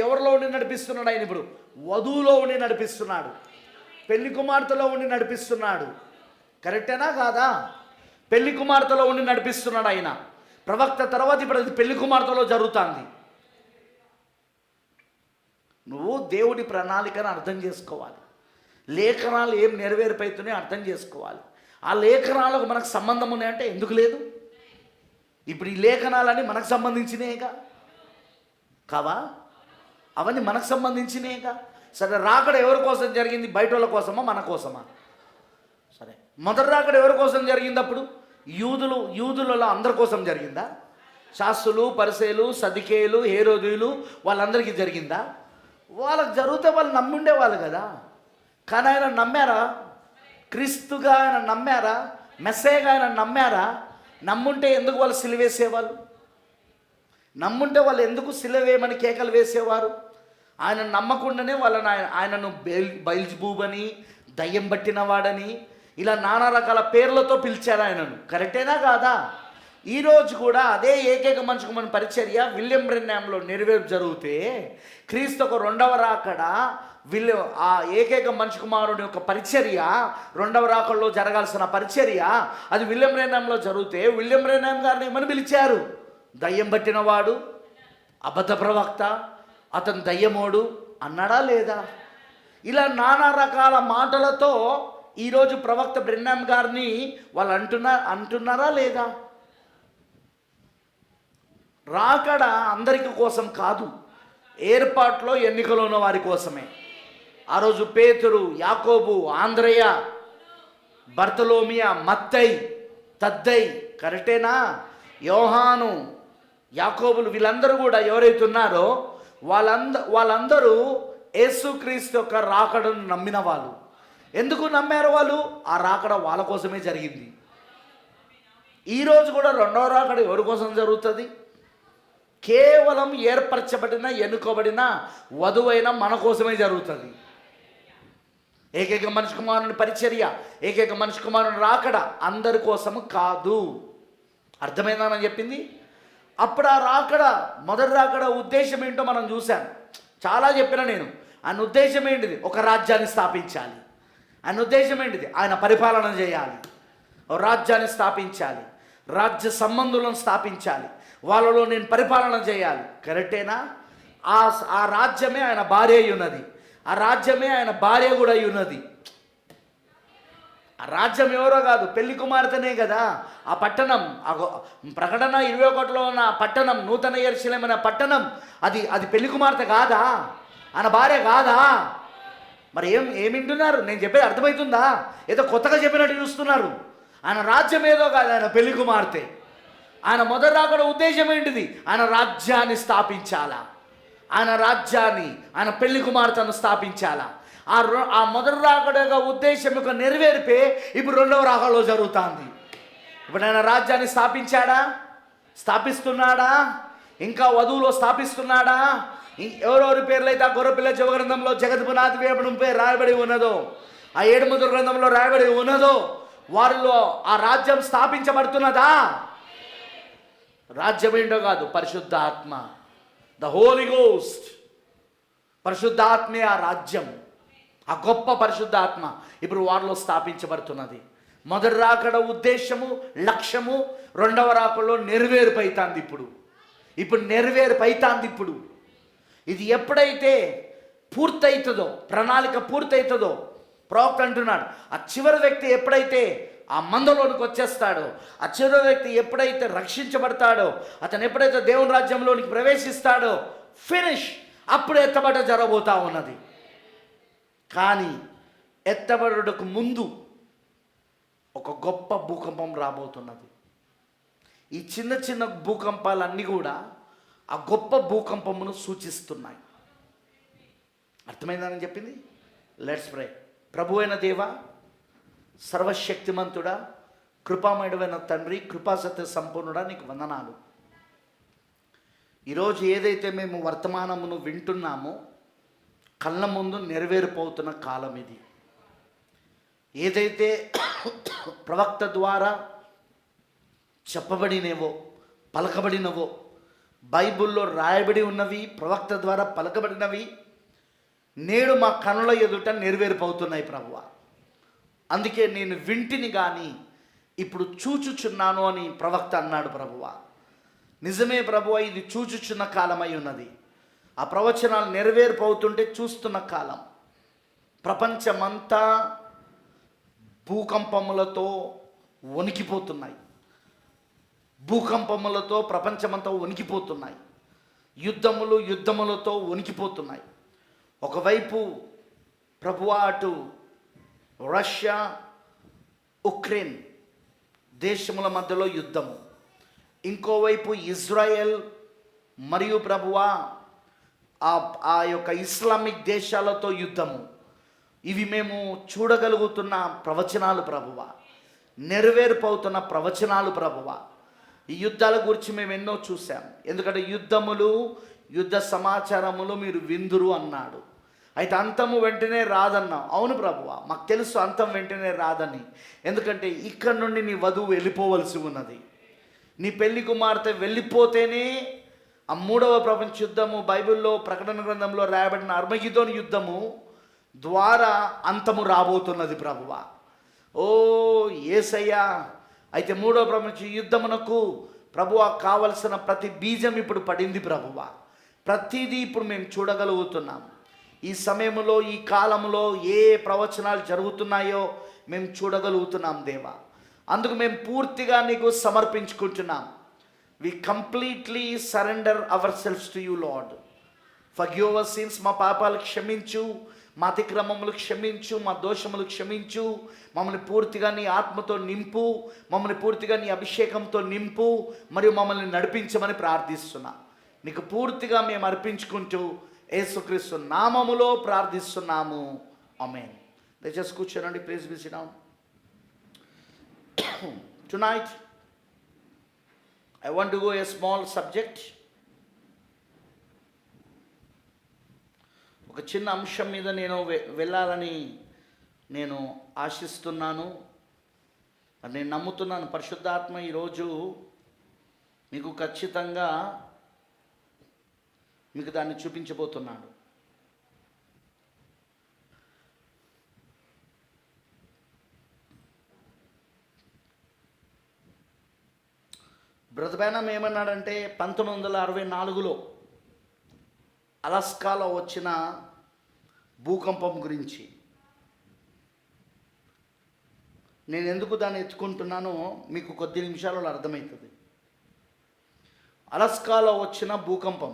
ఎవరిలో ఉండి నడిపిస్తున్నాడు? ఆయన ఇప్పుడు వధువులో ఉండి నడిపిస్తున్నాడు, పెళ్లి కుమార్తెలో ఉండి నడిపిస్తున్నాడు. కరెక్టేనా కాదా? పెళ్లి కుమార్తెలో ఉండి నడిపిస్తున్నాడు ఆయన. ప్రవక్త తర్వాత ఇప్పుడు అది పెళ్లి కుమార్తెలో జరుగుతుంది. నువ్వు దేవుడి ప్రణాళికను అర్థం చేసుకోవాలి. లేఖనాలు ఏం నెరవేరిపోతున్నాయో అర్థం చేసుకోవాలి. ఆ లేఖనాలకు మనకు సంబంధం ఉన్నాయంటే ఎందుకు లేదు? ఇప్పుడు ఈ లేఖనాలన్నీ మనకు సంబంధించినేగా కావా? అవన్నీ మనకు సంబంధించినేగా. సరే, రాకడ ఎవరి కోసం జరిగింది? బయట వాళ్ళ కోసమా మన కోసమా? సరే, మొదటి రాకడ ఎవరి కోసం జరిగింది? అప్పుడు యూదులలో అందరి కోసం జరిగిందా? శాస్త్రులు, పరిసయ్యులు, సదుకేయులు, హేరోదీయులు వాళ్ళందరికీ జరిగిందా? వాళ్ళకి జరిగితే వాళ్ళు నమ్ముండేవాళ్ళు కదా. కానీ ఆయన నమ్మారా? క్రీస్తుగా ఆయన నమ్మారా? మెస్సేగా ఆయన నమ్మారా? నమ్ముంటే ఎందుకు వాళ్ళు సిలువేసేవాళ్ళు? నమ్ముంటే వాళ్ళు ఎందుకు సిలువేయమని కేకలు వేసేవారు? ఆయన నమ్మకుండానే వాళ్ళని ఆయనను బయల్జెబూబ్ అని, దయ్యం పట్టినవాడని, ఇలా నానా రకాల పేర్లతో పిలిచారు ఆయనను. కరెక్టేనా కాదా? ఈరోజు కూడా అదే ఏకైక మనుషుకు పరిచర్య విలియం బ్రెన్హామ్లో నెరవేర్పు జరిగితే, క్రీస్తు ఒక రెండవ రాకడ ఆ ఏకైక మనిషి కుమారుని యొక్క పరిచర్య, రెండవ రాకడలో జరగాల్సిన పరిచర్య, అది విలియం బ్రెన్హామ్లో జరిగితే విలియం బ్రెన్హామ్ గారిని ఏమని పిలిచారు? దయ్యం పట్టినవాడు, అబద్ధ ప్రవక్త, అతను దయ్యమోడు అన్నాడా లేదా? ఇలా నానా రకాల మాటలతో ఈరోజు ప్రవక్త బ్రెన్హామ్ గారిని వాళ్ళు అంటున్నారా లేదా? రాకడ అందరికి కోసం కాదు, ఏర్పాట్లో ఎన్నికలో ఉన్న వారి కోసమే. ఆ రోజు పేతురు, యాకోబు, ఆంద్రయ్య, బర్తలోమియా, మత్తయి, తద్దై, కరెక్టేనా, యోహాను, యాకోబులు, వీళ్ళందరూ కూడా ఎవరైతే ఉన్నారో వాళ్ళందరూ యేసుక్రీస్తు యొక్క రాకడను నమ్మిన వాళ్ళు. ఎందుకు నమ్మారు వాళ్ళు? ఆ రాకడ వాళ్ళ కోసమే జరిగింది. ఈరోజు కూడా రెండవ రాకడ ఎవరి కోసం జరుగుతుంది? కేవలం ఏర్పరచబడిన, ఎన్నుకోబడిన వధువైన మన కోసమే జరుగుతుంది. ఏకైక మనిషి కుమారుని పరిచర్య, ఏకైక మనిషి కుమారుని రాకడ అందరి కోసము కాదు. అర్థమైందని చెప్పింది. అప్పుడు ఆ రాకడ, మొదటి రాకడ ఉద్దేశం ఏంటో మనం చూసాం. చాలా చెప్పిన నేను. ఆయన ఉద్దేశం ఏంటిది? ఒక రాజ్యాన్ని స్థాపించాలి. ఆయన ఉద్దేశం ఏంటిది? ఆయన పరిపాలన చేయాలి, రాజ్యాన్ని స్థాపించాలి, రాజ్య సంబంధులను స్థాపించాలి, వాళ్ళలో నేను పరిపాలన చేయాలి. కరెక్టేనా? ఆ రాజ్యమే ఆయన భార్య అయి ఉన్నది. ఆ రాజ్యమే ఆయన భార్య కూడా అయి ఉన్నది. ఆ రాజ్యం ఎవరో కాదు, పెళ్లి కుమార్తెనే కదా. ఆ పట్టణం, ప్రకటన 21లో ఉన్న పట్టణం, నూతన యెరూషలేము అనే పట్టణం, అది పెళ్లి కుమార్తె కాదా? ఆయన భార్య కాదా? మరి ఏమింటున్నారు? నేను చెప్పేది అర్థమవుతుందా? ఏదో కొత్తగా చెప్పినట్టు చూస్తున్నారు. ఆయన రాజ్యం ఏదో కాదు, ఆయన పెళ్లి కుమార్తె. ఆయన మొదటి రాకడ ఉద్దేశం ఏంటిది? ఆయన రాజ్యాన్ని స్థాపించాలా, ఆయన రాజ్యాన్ని, ఆయన పెళ్లి కుమార్తెను స్థాపించాలా. ఆ మొదటి రాకడ ఉద్దేశం యొక్క నెరవేర్పే ఇప్పుడు రెండవ రాకడలో జరుగుతుంది. ఇప్పుడు ఆయన రాజ్యాన్ని స్థాపిస్తున్నాడా? ఇంకా వధువులో స్థాపిస్తున్నాడా? ఎవరెవరి పేర్లైతే ఆ గొర్రెపిల్ల జీవ గ్రంథంలో జగత్ పునాది వేయబడి రాయబడి ఉన్నదో, ఆ 7 ముద్ర గ్రంథంలో రాయబడి ఉన్నదో, వారిలో ఆ రాజ్యం స్థాపించబడుతున్నదా? రాజ్యం ఏంటో కాదు, పరిశుద్ధాత్మ, ద హోలీ గోస్ట్. పరిశుద్ధాత్మే ఆ రాజ్యం, ఆ గొప్ప పరిశుద్ధాత్మ ఇప్పుడు వారిలో స్థాపించబడుతున్నది. మొదటి రాకడ ఉద్దేశము, లక్ష్యము రెండవ రాకడలో నెరవేర్పైతాంది. ఇప్పుడు నెరవేర్పైతాంది. ఇప్పుడు ఇది ఎప్పుడైతే పూర్తవుతుందో, ప్రణాళిక పూర్తవుతుందో, ప్రవక్త అంటున్నాడు, ఆ చివరి వ్యక్తి ఎప్పుడైతే ఆ మందలోనికి వచ్చేస్తాడో, ఆ చివరి వ్యక్తి ఎప్పుడైతే రక్షించబడతాడో, అతను ఎప్పుడైతే దేవుని రాజ్యంలోనికి ప్రవేశిస్తాడో, ఫినిష్, అప్పుడు ఎత్తబడ జరగబోతా ఉన్నది. కానీ ఎత్తబడుటకు ముందు ఒక గొప్ప భూకంపం రాబోతున్నది. ఈ చిన్న చిన్న భూకంపాలన్నీ కూడా ఆ గొప్ప భూకంపమును సూచిస్తున్నాయి. అర్థమైందని చెప్పింది. Let's pray. ప్రభు అయిన దేవా, సర్వశక్తిమంతుడా, కృపామయుడైన తండ్రి, కృపాసత్య సంపూర్ణుడా, నీకు వందనాలు. ఈరోజు ఏదైతే మేము వర్తమానమును వింటున్నామో, కళ్ళ ముందు నెరవేరిపోతున్న కాలం ఇది. ఏదైతే ప్రవక్త ద్వారా చెప్పబడినవో, పలకబడినవో, బైబిల్లో రాయబడి ఉన్నవి, ప్రవక్త ద్వారా పలకబడినవి నేడు మా కనుల ఎదుట నెరవేరిపోతున్నాయి ప్రభువా. అందుకే నేను వింటిని కానీ ఇప్పుడు చూచుచున్నాను అని ప్రవక్త అన్నాడు ప్రభువా. నిజమే ప్రభువా, ఇది చూచుచున్న కాలమై ఉన్నది. ఆ ప్రవచనాలు నెరవేర్పవుతుంటే చూస్తున్న కాలం. ప్రపంచమంతా భూకంపములతో వణికిపోతున్నాయి. భూకంపములతో ప్రపంచమంతా వణికిపోతున్నాయి. యుద్ధములతో వణికిపోతున్నాయి. ఒకవైపు ప్రభువా అటు రష్యా ఉక్రెయిన్ దేశముల మధ్యలో యుద్ధము, ఇంకోవైపు ఇజ్రాయెల్ మరియు ప్రభువా ఆ యొక్క ఇస్లామిక్ దేశాలతో యుద్ధము. ఇవి మేము చూడగలుగుతున్న ప్రవచనాలు ప్రభువా, నెరవేర్పవుతున్న ప్రవచనాలు ప్రభువా. ఈ యుద్ధాల గురించి మేము ఎన్నో చూసాం. ఎందుకంటే యుద్ధ సమాచారములు మీరు విందురు అన్నాడు. అయితే అంతము వెంటనే రాదన్నాం. అవును ప్రభువా, మాకు తెలుసు అంతం వెంటనే రాదని. ఎందుకంటే ఇక్కడ నుండి నీ వధువు వెళ్ళిపోవలసి ఉన్నది. నీ పెళ్లి కుమార్తె వెళ్ళిపోతేనే ఆ 3వ ప్రపంచ యుద్ధము, బైబిల్లో ప్రకటన గ్రంథంలో రాయబడిన అర్మగిదోను యుద్ధము ద్వారా అంతము రాబోతున్నది ప్రభువా. ఓ యేసయ్యా, అయితే 3వ ప్రపంచ యుద్ధమునకు ప్రభువా కావలసిన ప్రతి బీజం ఇప్పుడు పడింది ప్రభువా. ప్రతిదీ ఇప్పుడు మేము చూడగలుగుతున్నాం. ఈ సమయంలో, ఈ కాలంలో ఏ ప్రవచనాలు జరుగుతున్నాయో మేము చూడగలుగుతున్నాం దేవా. అందుకు మేము పూర్తిగా నీకు సమర్పించుకుంటున్నాం. We completely surrender our selfs to you Lord. Forgive our sins, మా పాపాలు క్షమించు, మా అతిక్రమములు క్షమించు, మా దోషములు క్షమించు. మమ్మల్ని పూర్తిగా నీ ఆత్మతో నింపు, మమ్మల్ని పూర్తిగా నీ అభిషేకంతో నింపు, మరియు మమ్మల్ని నడిపించమని ప్రార్థిస్తున్నా. నీకు పూర్తిగా మేము అర్పించుకుంటూ యేసుక్రీస్తు నామములో ప్రార్థిస్తున్నాము. ఆమేన్. దయచేసి కూర్చోనండి. Please be sit down. Tonight I want to go a small subject. ఒక చిన్న అంశం మీద నేను వెళ్ళాలని నేను ఆశిస్తున్నాను. నేను నమ్ముతున్నాను పరిశుద్ధాత్మ ఈరోజు మీకు ఖచ్చితంగా మీకు దాన్ని చూపించబోతున్నాడు. బ్రదర్ బెనహం ఏమన్నాడంటే 1964లో అలాస్కాలో వచ్చిన భూకంపం గురించి. నేను ఎందుకు దాన్ని ఎత్తుకుంటున్నానో మీకు కొద్ది నిమిషాలలో అర్థమవుతుంది. అలాస్కాలో వచ్చిన భూకంపం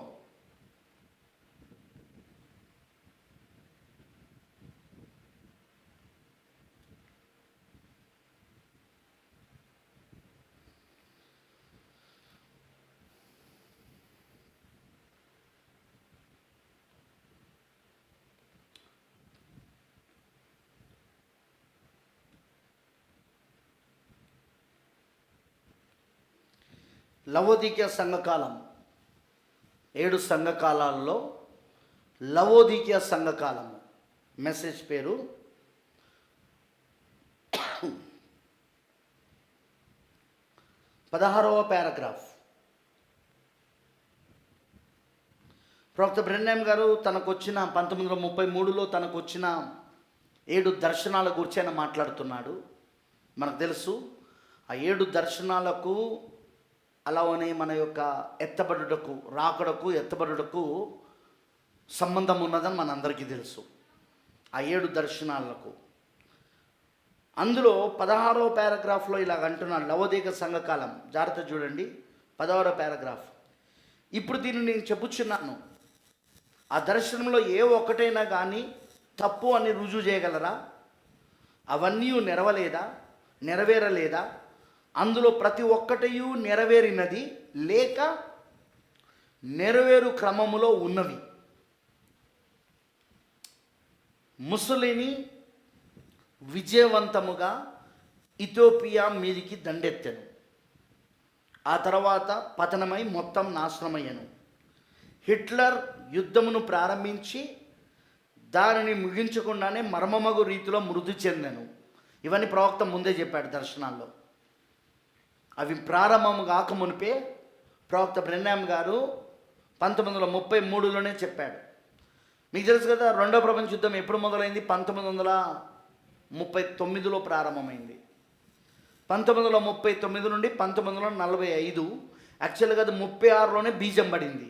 లవోదికీయ సంఘకాలం, 7 సంఘకాలాల్లో లవోదికీయ సంఘకాలం. మెసేజ్ పేరు 16వ పారాగ్రాఫ్. ప్రవక్త బ్రెన్హామ్ గారు తనకు వచ్చిన 1933లో తనకు వచ్చిన 7 దర్శనాల గురించి ఆయన మాట్లాడుతున్నాడు. మనకు తెలుసు ఆ 7 దర్శనాలకు అలానే మన యొక్క ఎత్తబడుటకు, రాకడకు, ఎత్తబడుటకు సంబంధం ఉన్నదని మనందరికీ తెలుసు. ఆ 7 దర్శనాలకు అందులో 16వ పారాగ్రాఫ్లో ఇలాగ అంటున్నాడు. లవోదికీయ సంఘకాలం, జాగ్రత్త చూడండి, 16వ పారాగ్రాఫ్. ఇప్పుడు దీన్ని నేను చెప్పుచున్నాను, ఆ దర్శనంలో ఏ ఒక్కటైనా కానీ తప్పు అని రుజువు చేయగలరా? అవన్నీ నెరవేరలేదా? అందులో ప్రతి ఒక్కటయు నెరవేరినది లేక నెరవేరు క్రమములో ఉన్నవి. ముసలిని విజయవంతముగా ఇథియోపియా మీదికి దండెత్తెను. ఆ తర్వాత పతనమై మొత్తం నాశనమయ్యను. హిట్లర్ యుద్ధమును ప్రారంభించి దానిని ముగించకుండానే మర్మమగు రీతిలో మృతి చెందెను. ఇవన్నీ ప్రవక్త ముందే చెప్పాడు దర్శనాల్లో. అవి ప్రారంభం కాకమునిపే ప్రవక్త బ్రెన్హామ్ గారు 1933లోనే చెప్పాడు. మీకు తెలుసు కదా, 2వ ప్రపంచ యుద్ధం ఎప్పుడు మొదలైంది? 1939లో ప్రారంభమైంది. 1939 నుండి 1945, యాక్చువల్గా అది 36లోనే బీజం పడింది.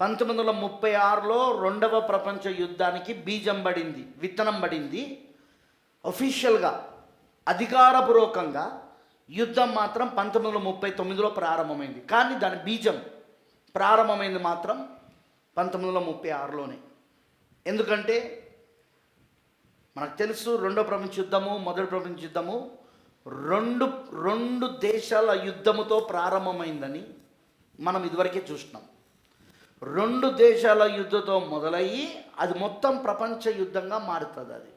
1936లో రెండవ ప్రపంచ యుద్ధానికి బీజం పడింది, విత్తనం పడింది. అఫీషియల్గా అధికారపూర్వకంగా యుద్ధం మాత్రం 1939లో ప్రారంభమైంది. కానీ దాని బీజం ప్రారంభమైంది మాత్రం 1936లోనే. ఎందుకంటే మనకు తెలుసు, రెండో ప్రపంచ యుద్ధము, మొదటి ప్రపంచ యుద్ధము రెండు దేశాల యుద్ధముతో ప్రారంభమైందని మనం ఇదివరకే చూసినాం. రెండు దేశాల యుద్ధంతో మొదలయ్యి అది మొత్తం ప్రపంచ యుద్ధంగా మారుతుంది. అది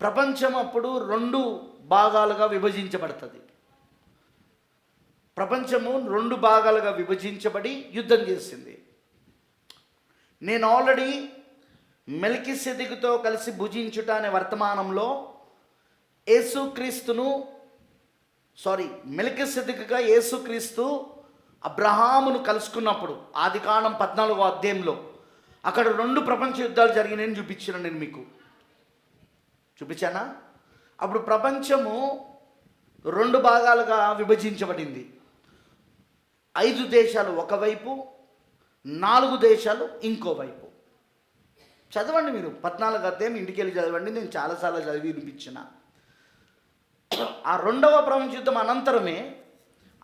ప్రపంచం అప్పుడు రెండు భాగాలుగా విభజించబడుతుంది. ప్రపంచము రెండు భాగాలుగా విభజించబడి యుద్ధం చేసింది. నేను ఆల్రెడీ మెల్కీసెదెకుతో కలిసి భుజించుట అనే వర్తమానంలో మెల్కీసెదెకుగా యేసుక్రీస్తు అబ్రహామును కలుసుకున్నప్పుడు ఆదికాండం 14వ అధ్యాయంలో అక్కడ రెండు ప్రపంచ యుద్ధాలు జరిగినాయని చూపించాను. నేను మీకు చూపించానా? అప్పుడు ప్రపంచము రెండు భాగాలుగా విభజించబడింది. 5 దేశాలు ఒకవైపు, 4 దేశాలు ఇంకోవైపు. చదవండి మీరు 14వ అధ్యాయం, ఇంటికి వెళ్ళి చదవండి. నేను చాలాసార్లు చదివి వినిపించిన. ఆ రెండవ ప్రపంచ యుద్ధం అనంతరమే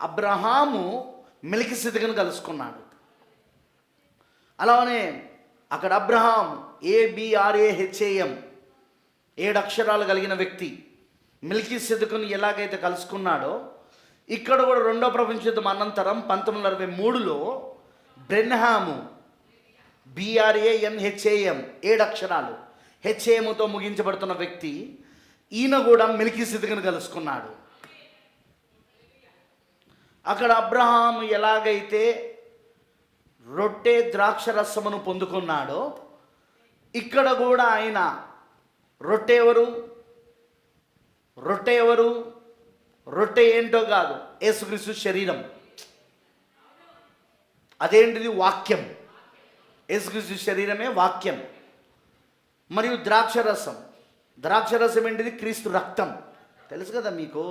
అబ్రహాము మెల్కీసెదెకును కలుసుకున్నాడు. అలానే అక్కడ అబ్రహాం ABRAHAM 7 అక్షరాలు కలిగిన వ్యక్తి మెల్కీసెదెకును ఎలాగైతే కలుసుకున్నాడో, ఇక్కడ కూడా రెండో ప్రపంచ యుద్ధం అనంతరం 1923లో బ్రెన్హాము BRANHAM 7 అక్షరాలు HAMతో ముగించబడుతున్న వ్యక్తి, ఈయన కూడా మెల్కీసెదెకును కలుసుకున్నాడు. అక్కడ అబ్రహాం ఎలాగైతే రొట్టె ద్రాక్షరసమును పొందుకున్నాడో, ఇక్కడ కూడా ఆయన రొట్టె ఎవరు? రొట్టె ఏంటో కాదు, యేసుక్రీస్తు శరీరం. అదేంటిది? వాక్యం. యేసుక్రీస్తు శరీరమే వాక్యం. మరియు ద్రాక్షరసం ఏంటిది? క్రీస్తు రక్తం. తెలుసు కదా మీకు,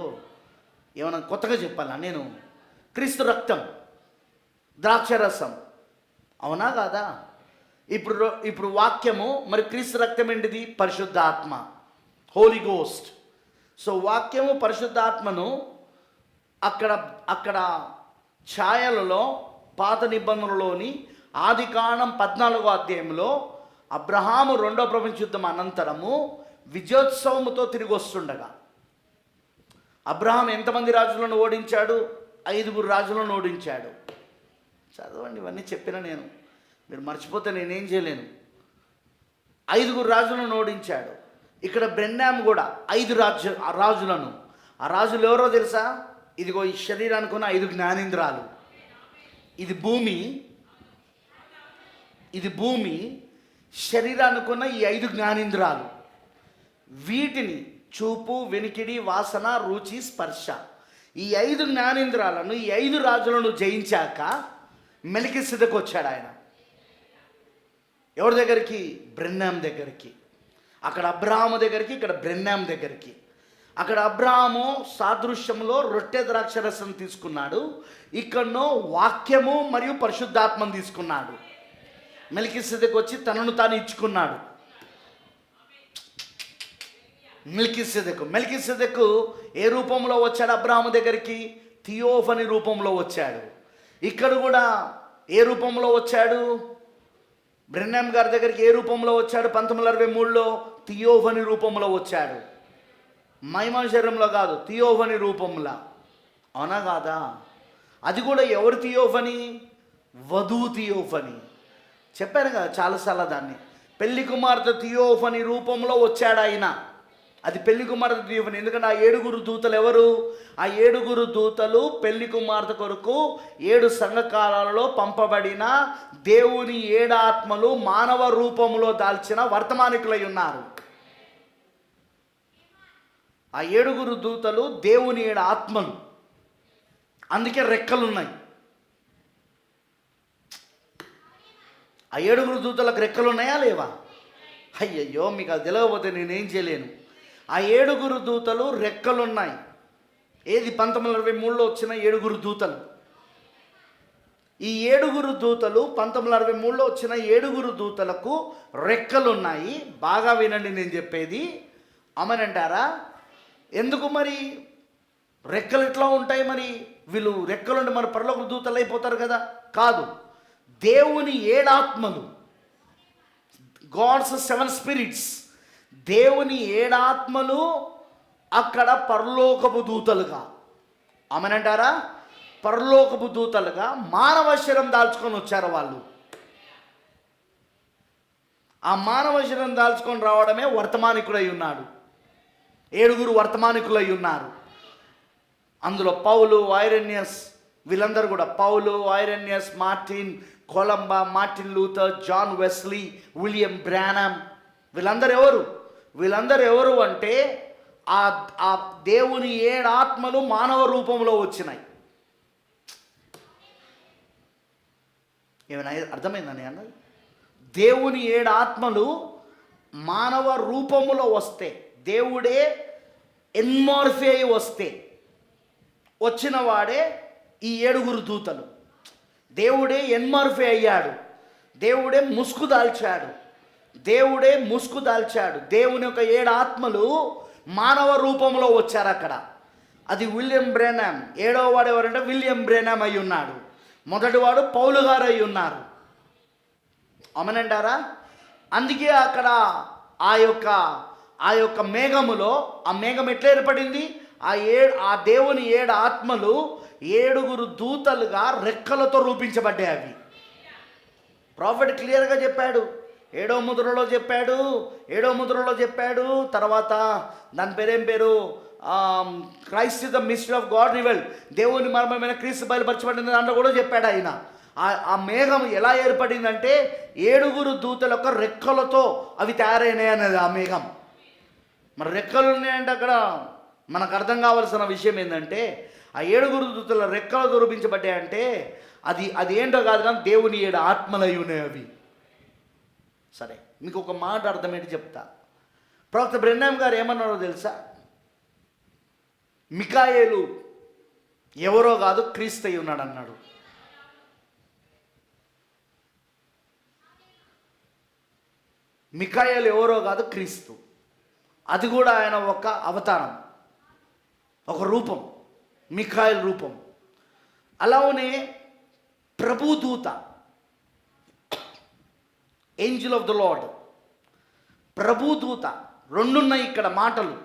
ఏమైనా కొత్తగా చెప్పాలా నేను? క్రీస్తు రక్తం, ద్రాక్షరసం, అవునా కాదా? ఇప్పుడు వాక్యము మరి క్రీస్తు రక్తం ఏంటిది? పరిశుద్ధాత్మ, హోలీ గోస్ట్. సో వాక్యము పరిశుద్ధాత్మను అక్కడ ఛాయలలో పాత నిబంధనలోని ఆదికాండం 14వ అధ్యాయంలో అబ్రహాము రెండో ప్రపంచ యుద్ధం అనంతరము విజయోత్సవముతో తిరిగి వస్తుండగా అబ్రహాం ఎంతమంది రాజులను ఓడించాడు? 5 రాజులను ఓడించాడు. చదవండి, ఇవన్నీ చెప్పిన నేను, మీరు మర్చిపోతే నేనేం చేయలేను. 5 రాజులను ఓడించాడు. ఇక్కడ బ్రెన్హామ్ కూడా 5 రాజులను. ఆ రాజులు ఎవరో తెలుసా? ఇదిగో ఈ శరీరానికి ఉన్న 5 జ్ఞానేంద్రాలు. ఇది భూమి, శరీరానికి ఉన్న ఈ 5 జ్ఞానేంద్రాలు. వీటిని చూపు, వెనికిడి, వాసన, రుచి, స్పర్శ, ఈ 5 జ్ఞానేంద్రాలను, ఈ 5 రాజులను జయించాక మెల్కీసెదెకు వచ్చాడు. ఆయన ఎవరి దగ్గరికి? బ్రెన్హామ్ దగ్గరికి. అక్కడ అబ్రహాము దగ్గరికి, ఇక్కడ బ్రెన్హామ్ దగ్గరికి. అక్కడ అబ్రహాము సాదృశ్యంలో రొట్టె ద్రాక్షరసం తీసుకున్నాడు, ఇక్కడనో వాక్యము మరియు పరిశుద్ధాత్మను తీసుకున్నాడు. మెల్కీసెదెకు వచ్చి తనను తాను ఇచ్చుకున్నాడు. మెల్కీసెదెకు ఏ రూపంలో వచ్చాడు? అబ్రహాము దగ్గరికి థియోఫనీ రూపంలో వచ్చాడు. ఇక్కడ కూడా ఏ రూపంలో వచ్చాడు? బ్రెన్హామ్ గారి దగ్గరికి ఏ రూపంలో వచ్చాడు? 1923లో థియోఫనీ రూపంలో వచ్చాడు. మహిమ శరీరంలో కాదు, థియోఫనీ రూపంలో. అవునా కాదా? అది కూడా ఎవరు థియోఫనీ? వధువు థియోఫనీ. చెప్పాను కదా చాలాసార్లు దాన్ని. పెళ్లి కుమార్తె థియోఫనీ రూపంలో వచ్చాడు ఆయన. అది పెళ్లి కుమార్తె థియోఫనీ. ఎందుకంటే ఆ 7 దూతలు ఎవరు? ఆ 7 దూతలు పెళ్లి కుమార్తె కొరకు 7 సంఘకాలాలలో పంపబడిన దేవుని 7 ఆత్మలు మానవ రూపంలో దాల్చిన వర్తమానికులై ఉన్నారు. ఆ 7 దూతలు దేవుని 7 ఆత్మలు, అందుకే రెక్కలున్నాయి. ఆ 7 దూతలకు రెక్కలు ఉన్నాయా లేవా? అయ్యయ్యో, మీకు అది తెలియకపోతే నేనేం చేయలేను. ఆ 7 దూతలు రెక్కలున్నాయి. ఏది? 1923లో వచ్చిన 7 దూతలు. ఈ 7 దూతలు 1963లో వచ్చిన 7 దూతలకు రెక్కలు ఉన్నాయి. బాగా వినండి నేను చెప్పేది, అమనంటారా? ఎందుకు మరి రెక్కలు ఎట్లా ఉంటాయి? మరి వీళ్ళు రెక్కలుండి మరి పరలోక దూతలు అయిపోతారు కదా? కాదు, దేవుని 7 ఆత్మలు, గాడ్స్ 7 స్పిరిట్స్, దేవుని 7 ఆత్మలు అక్కడ పరలోకపు దూతలుగా, అమనంటారా? పరలోకపు దూతలుగా మానవ శరీరం దాల్చుకొని వచ్చారు వాళ్ళు. ఆ మానవ శరీరం దాల్చుకొని రావడమే వర్తమానికుడై ఉన్నాడు. 7 వర్తమానికులై ఉన్నారు. అందులో పౌలు, ఐరేనియస్, వీళ్ళందరూ కూడా, Paul, Irenaeus, Martin Columba, Martin Luther, John Wesley, William Branham, వీళ్ళందరూ ఎవరు అంటే ఆ దేవుని 7 ఆత్మలు మానవ రూపంలో వచ్చినాయి. ఏమైనా అర్థమైందని అన్నది? దేవుని 7 ఆత్మలు మానవ రూపములో వస్తే, దేవుడే ఎన్మార్ఫీ అయి వస్తే వచ్చిన వాడే ఈ 7 దూతలు. దేవుడే ఎన్మార్ఫీ అయ్యాడు, దేవుడే ముసుగు దాల్చాడు, దేవుని యొక్క 7 ఆత్మలు మానవ రూపంలో వచ్చారు అక్కడ. అది విలియం బ్రెనమ్. 7వ వాడు ఎవరంటే విలియం బ్రెనమ్ అయి ఉన్నాడు. మొదటివాడు పౌలు గారు అయి ఉన్నారు. అమనంటారా? అందుకే అక్కడ ఆ యొక్క మేఘములో, ఆ మేఘం ఎట్లా ఏర్పడింది? ఆ దేవుని 7 ఆత్మలు 7 దూతలుగా రెక్కలతో రూపించబడ్డాయి. అవి ప్రాఫెట్ క్లియర్గా చెప్పాడు, 7వ ముద్రలో చెప్పాడు. తర్వాత దాని పేరేం పేరు? Christ is the mystery of God revealed, దేవుని మర్మమైన క్రీస్తు బయలుపరచబడింది దాంట్లో కూడా చెప్పాడు ఆయన. ఆ మేఘం ఎలా ఏర్పడిందంటే 7 దూతల యొక్క రెక్కలతో అవి తయారైనాయి అన్నది ఆ మేఘం. మరి రెక్కలు ఉన్నాయంటే అక్కడ మనకు అర్థం కావాల్సిన విషయం ఏంటంటే, ఆ 7 దూతల రెక్కలతో రూపించబడ్డాయంటే అది ఏంటో కాదు కానీ దేవుని 7 ఆత్మలై ఉన్నాయి అవి. సరే, మీకు ఒక మాట అర్థమేంటి చెప్తా. ప్రవక్త బ్రెన్నామ్ గారు ఏమన్నారో తెలుసా? మికాయేలు ఎవరో కాదు, క్రీస్తు అయి ఉన్నాడు అన్నాడు. మికాయేలు ఎవరో కాదు, క్రీస్తు. అది కూడా ఆయన ఒక అవతారం, ఒక రూపం, మికాయేలు రూపం. అలానే ప్రభుదూత, ఏంజిల్ ఆఫ్ ద లార్డ్, ప్రభుదూత, రెండున్నాయి ఇక్కడ మాటలు.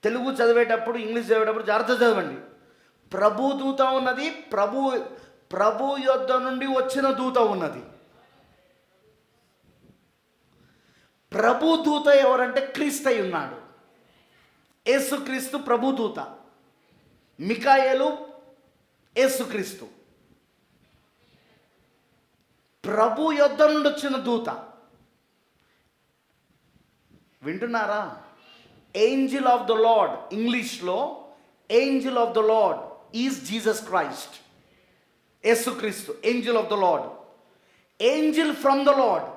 తెలుగు చదివేటప్పుడు, ఇంగ్లీష్ చదివేటప్పుడు జాగ్రత్త చదవండి. ప్రభుదూత ఉన్నది, ప్రభు యొద్ద నుండి వచ్చిన దూత ఉన్నది. ప్రభుదూత ఎవరంటే క్రీస్తు అయి ఉన్నాడు. యేసుక్రీస్తు ప్రభుదూత, మికాయేలు యేసుక్రీస్తు. ప్రభు యొద్ద నుండి వచ్చిన దూత. వింటున్నారా? ఏంజిల్ ఆఫ్ ద లార్డ్, ఇంగ్లీష్లో angel of the Lord is Jesus Christ, యేసుక్రీస్తు angel of the Lord. Angel from the Lord,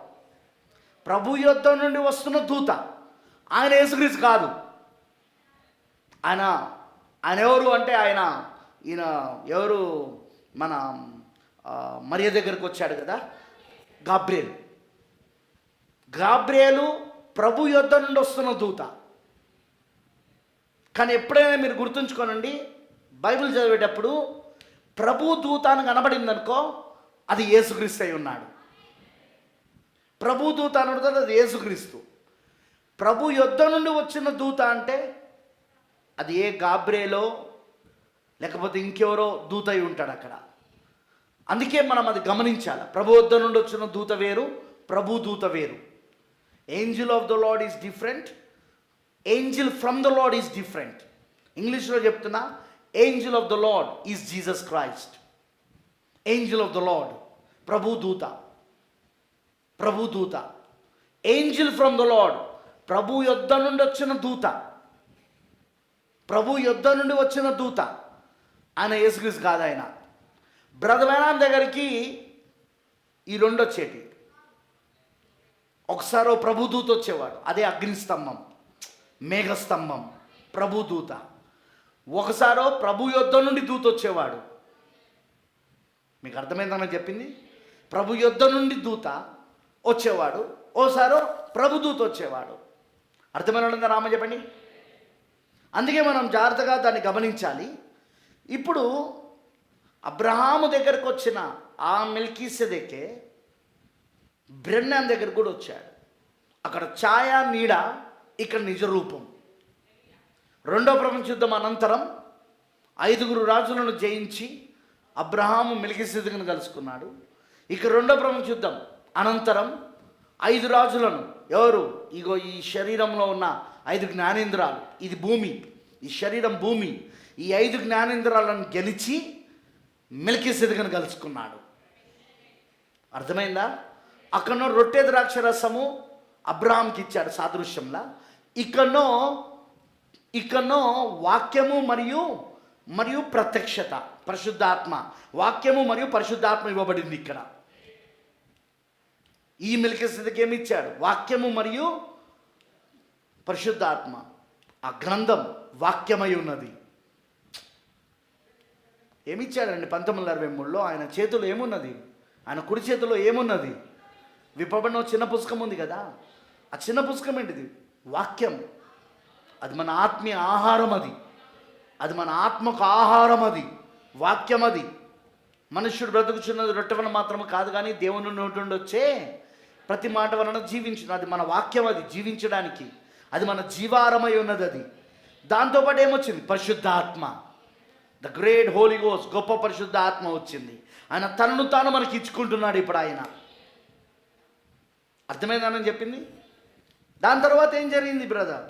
ప్రభు యొద్ద నుండి వస్తున్న దూత. ఆయన యేసుక్రీస్తు కాదు. ఆయన ఎవరు అంటే ఈయన ఎవరు? మన మరియ దగ్గరికి వచ్చాడు కదా, గాబ్రియేలు ప్రభు యొద్ద నుండి వస్తున్న దూత. కానీ ఎప్పుడైనా మీరు గుర్తుంచుకోనండి, బైబిల్ చదివేటప్పుడు ప్రభు దూత అని కనబడిందనుకో, అది యేసుక్రీస్తు అయి ఉన్నాడు. ప్రభు దూత అని అది యేసుక్రీస్తు. ప్రభు యొద్ద నుండి వచ్చిన దూత అంటే అది ఏ గాబ్రియేలో లేకపోతే ఇంకెవరో దూత అయి ఉంటాడు అక్కడ. అందుకే మనం అది గమనించాలి. ప్రభు యొద్ద నుండి వచ్చిన దూత వేరు, ప్రభు దూత వేరు. Angel of the Lord is different, angel from the Lord is different. ఇంగ్లీష్లో చెప్తున్నా, angel of the Lord is Jesus Christ. Angel of the Lord ప్రభు దూత. ఏంజిల్ ఫ్రమ్ ద లార్డ్, ప్రభు యొద్ద నుండి వచ్చిన దూత. ప్రభు యొద్ద నుండి వచ్చిన దూత. ఆయన యేసుక్రీస్తు కాదు. ఆయన బ్రదర్ బ్రానమ్ దగ్గరికి ఈ రెండు వచ్చేటి. ఒకసారి ప్రభుదూత వచ్చేవాడు, అదే అగ్నిస్తంభం, మేఘస్తంభం, ప్రభుదూత. ఒకసారో ప్రభు యొద్ద నుండి దూత వచ్చేవాడు, మీకు అర్థమైందని చెప్పింది. ప్రభు యొద్ద నుండి దూత వచ్చేవాడు, ఓసారి ప్రభు దూత వచ్చేవాడు. అర్థమైన రామ చెప్పండి. అందుకే మనం జాగ్రత్తగా దాన్ని గమనించాలి. ఇప్పుడు అబ్రహాము దగ్గరకు వచ్చిన ఆ మెల్కీసెదెకే బ్రెన్నాన్ దగ్గరకు కూడా వచ్చాడు. అక్కడ ఛాయ నీడ, ఇక్కడ నిజ రూపం. రెండో ప్రపంచ యుద్ధం అనంతరం 5 రాజులను జయించి అబ్రహాము మెల్కీసెదెకును కలుసుకున్నాడు. ఇక రెండో ప్రపంచ యుద్ధం అనంతరం 5 రాజులను, ఎవరు? ఇగో ఈ శరీరంలో ఉన్న 5 జ్ఞానేంద్రాలు, ఇది భూమి, ఈ శరీరం భూమి, ఈ 5 జ్ఞానేంద్రాలను గెలిచి మెల్కీసెదెకును కలుసుకున్నాడు. అర్థమైందా? అక్కడనో రొట్టె ద్రాక్ష రసము అబ్రహాంకి ఇచ్చాడు సాదృశ్యంలా. ఇక్కడనో వాక్యము మరియు ప్రత్యక్షత, పరిశుద్ధాత్మ, వాక్యము మరియు పరిశుద్ధాత్మ ఇవ్వబడింది. ఇక్కడ ఈ మెల్కీసెదెకు ఏమి ఇచ్చాడు? వాక్యము మరియు పరిశుద్ధాత్మ. ఆ గ్రంథం వాక్యమై ఉన్నది. ఏమిచ్చాడండి? 1963లో ఆయన చేతిలో ఏమున్నది? ఆయన కుడి చేతిలో ఏమున్నది? విప్పబడిన చిన్న పుస్తకం ఉంది కదా, ఆ చిన్న పుస్తకం ఏంటిది? వాక్యం. అది మన ఆత్మీయ ఆహారం, అది మన ఆత్మకు ఆహారం, అది వాక్యం. అది మనుష్యుడు బ్రతుకుచున్నది రొట్టె వలన మాత్రమే కాదు, కానీ దేవుని నోటి నుండి వచ్చే ప్రతి మాట వలన జీవించును. అది మన వాక్యం, అది జీవించడానికి, అది మన జీవారమై ఉన్నది. అది దాంతోపాటు ఏమొచ్చింది? పరిశుద్ధాత్మ, ద గ్రేట్ హోలీ గోస్ట్, గొప్ప పరిశుద్ధ ఆత్మ వచ్చింది. ఆయన తనను తాను మనకి ఇచ్చుకుంటున్నాడు ఇప్పుడు ఆయన. అర్థమైందని చెప్పింది. దాని తర్వాత ఏం జరిగింది బ్రదర్?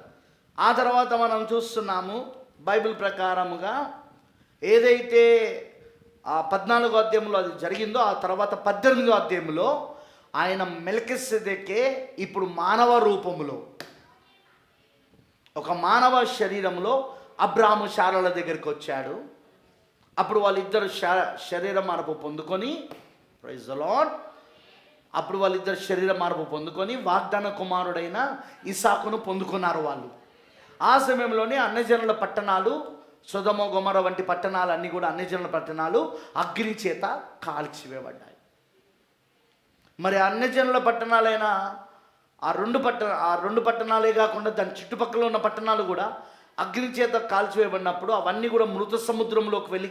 ఆ తర్వాత మనం చూస్తున్నాము బైబిల్ ప్రకారముగా ఏదైతే ఆ 14వ అధ్యాయంలో అది జరిగిందో, ఆ తర్వాత 18వ అధ్యాయంలో ఆయన మెల్కీసెదెకే ఇప్పుడు మానవ రూపములో, ఒక మానవ శరీరంలో అబ్రాహాము శారాల దగ్గరికి వచ్చాడు. అప్పుడు వాళ్ళిద్దరు శరీర మార్పు పొందుకొని, ప్రైజ్ ది లార్డ్, అప్పుడు వాళ్ళిద్దరు శరీర మార్పు పొందుకొని వాగ్దాన కుమారుడైన ఇసాకును పొందుకున్నారు వాళ్ళు. ఆ సమయంలోనే అన్యజనుల పట్టణాలు, సొదొమ గొమొర్రా వంటి పట్టణాలు అన్నీ కూడా అన్యజనుల పట్టణాలు అగ్ని చేత కాల్చివేయబడ్డాయి. మరి అన్యజనుల పట్టణాలైన ఆ రెండు పట్టణాలే కాకుండా దాని చుట్టుపక్కల ఉన్న పట్టణాలు కూడా అగ్ని చేత కాల్చివేయబడినప్పుడు అవన్నీ కూడా మృత సముద్రంలోకి వెళ్ళి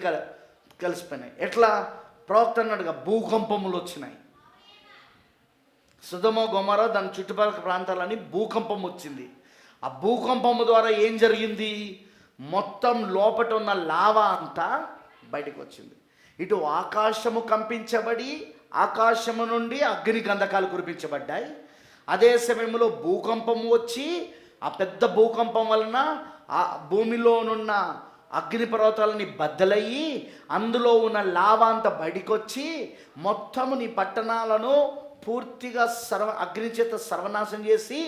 కలిసిపోయినాయి. ఎట్లా? ప్రవక్త అన్నట్టుగా భూకంపములు వచ్చినాయి. సొదొమ గొమొర్రా దాని చుట్టుపక్కల ప్రాంతాలని భూకంపం వచ్చింది. ఆ భూకంపము ద్వారా ఏం జరిగింది? మొత్తం లోపట ఉన్న లావా అంతా బయటకు వచ్చింది. ఇటు ఆకాశము కంపించబడి ఆకాశము నుండి అగ్ని గంధకాలు కురిపించబడ్డాయి. అదే సమయంలో భూకంపం వచ్చి ఆ పెద్ద భూకంపం వలన ఆ భూమిలోనున్న అగ్ని పర్వతాలని బద్దలయ్యి అందులో ఉన్న లావా అంతా బయటికి వచ్చి మొత్తము నీ పట్టణాలను పూర్తిగా అగ్ని చేత సర్వనాశం చేసి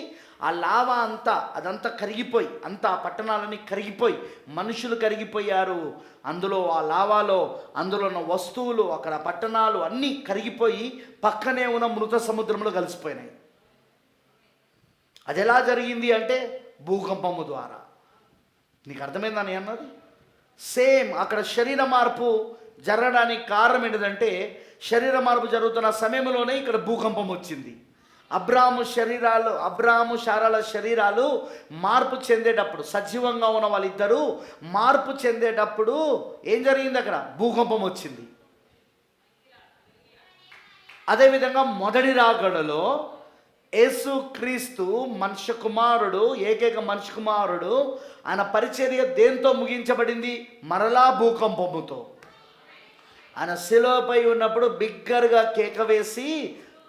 ఆ లావా అంతా అదంతా కరిగిపోయి, అంతా ఆ పట్టణాలని కరిగిపోయి మనుషులు కరిగిపోయారు. అందులో ఆ లావాలో అందులో ఉన్న వస్తువులు, అక్కడ పట్టణాలు అన్నీ కరిగిపోయి పక్కనే ఉన్న మృత సముద్రంలో కలిసిపోయినాయి. అది ఎలా జరిగింది అంటే భూకంపము ద్వారా. నీకు అర్థమైందని అన్నది? సేమ్ అక్కడ శరీర మార్పు జరగడానికి కారణం ఏంటంటే, శరీర మార్పు జరుగుతున్న సమయంలోనే ఇక్కడ భూకంపం వచ్చింది. అబ్రాహాము శారాల శరీరాలు మార్పు చెందేటప్పుడు, సజీవంగా ఉన్న వాళ్ళిద్దరూ మార్పు చెందేటప్పుడు ఏం జరిగింది? అక్కడ భూకంపం వచ్చింది. అదేవిధంగా మొదటి రాకడలో యేసుక్రీస్తు మనుష్య కుమారుడు, ఏకైక మనుష్య కుమారుడు, ఆయన పరిచర్య దేంతో ముగించబడింది? మరలా భూకంపముతో. ఆయన శిలువపై ఉన్నప్పుడు బిగ్గరగా కేక వేసి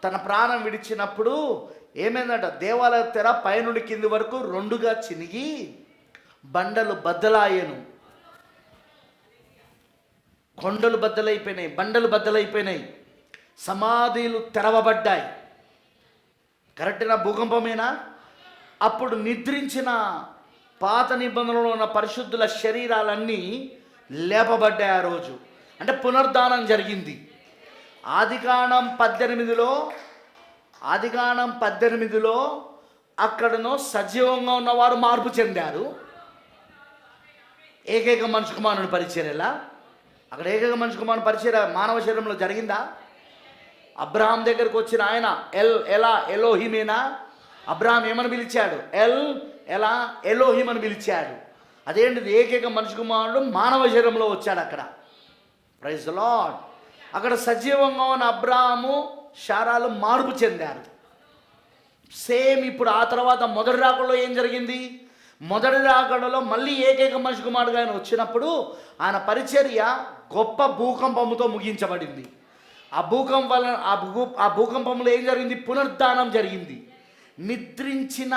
తన ప్రాణం విడిచినప్పుడు ఏమైందట? దేవాలయ తెర పైనుండి కింది వరకు 2గా చినిగి బండలు బద్దలాయను. కొండలు బద్దలైపోయినాయి, బండలు బద్దలైపోయినాయి, సమాధులు తెరవబడ్డాయి. కరెక్టేనా? భూకంపమేనా? అప్పుడు నిద్రించిన పాత నిబంధనలో ఉన్న పరిశుద్ధుల శరీరాలన్నీ లేపబడ్డాయి. ఆ రోజు అంటే పునరుద్ధానం జరిగింది. ఆదికాండం 18లో అక్కడనో సజీవంగా ఉన్నవారు మార్పు చెందారు. ఏకైక మనుష్య కుమారుని పరిచర్యలా అక్కడ ఏకైక మనిషి కుమారుని పరిచర్య మానవ శరీరంలో జరిగిందా? అబ్రహాం దగ్గరకు వచ్చిన ఆయన ఎలోహిమేనా? అబ్రహాం ఏమని పిలిచాడు? ఎలోహిం అని పిలిచాడు. అదేంటిది? ఏకైక మనిషి కుమారుడు మానవ శరీరంలో వచ్చాడు అక్కడ. Praise the lord. అక్కడ సజీవంగా ఉన్న అబ్రహాము శారాలు మార్పు చెందారు. సేమ్ ఇప్పుడు ఆ తర్వాత మొదటి రాకడలో ఏం జరిగింది? మొదటి రాకడలో మళ్ళీ ఏకైక మనిషి కుమారుడుగా ఆయన వచ్చినప్పుడు ఆయన పరిచర్య గొప్ప భూకంపముతో ముగించబడింది. ఆ భూకంపంలో ఏం జరిగింది? పునరుద్ధానం జరిగింది. నిద్రించిన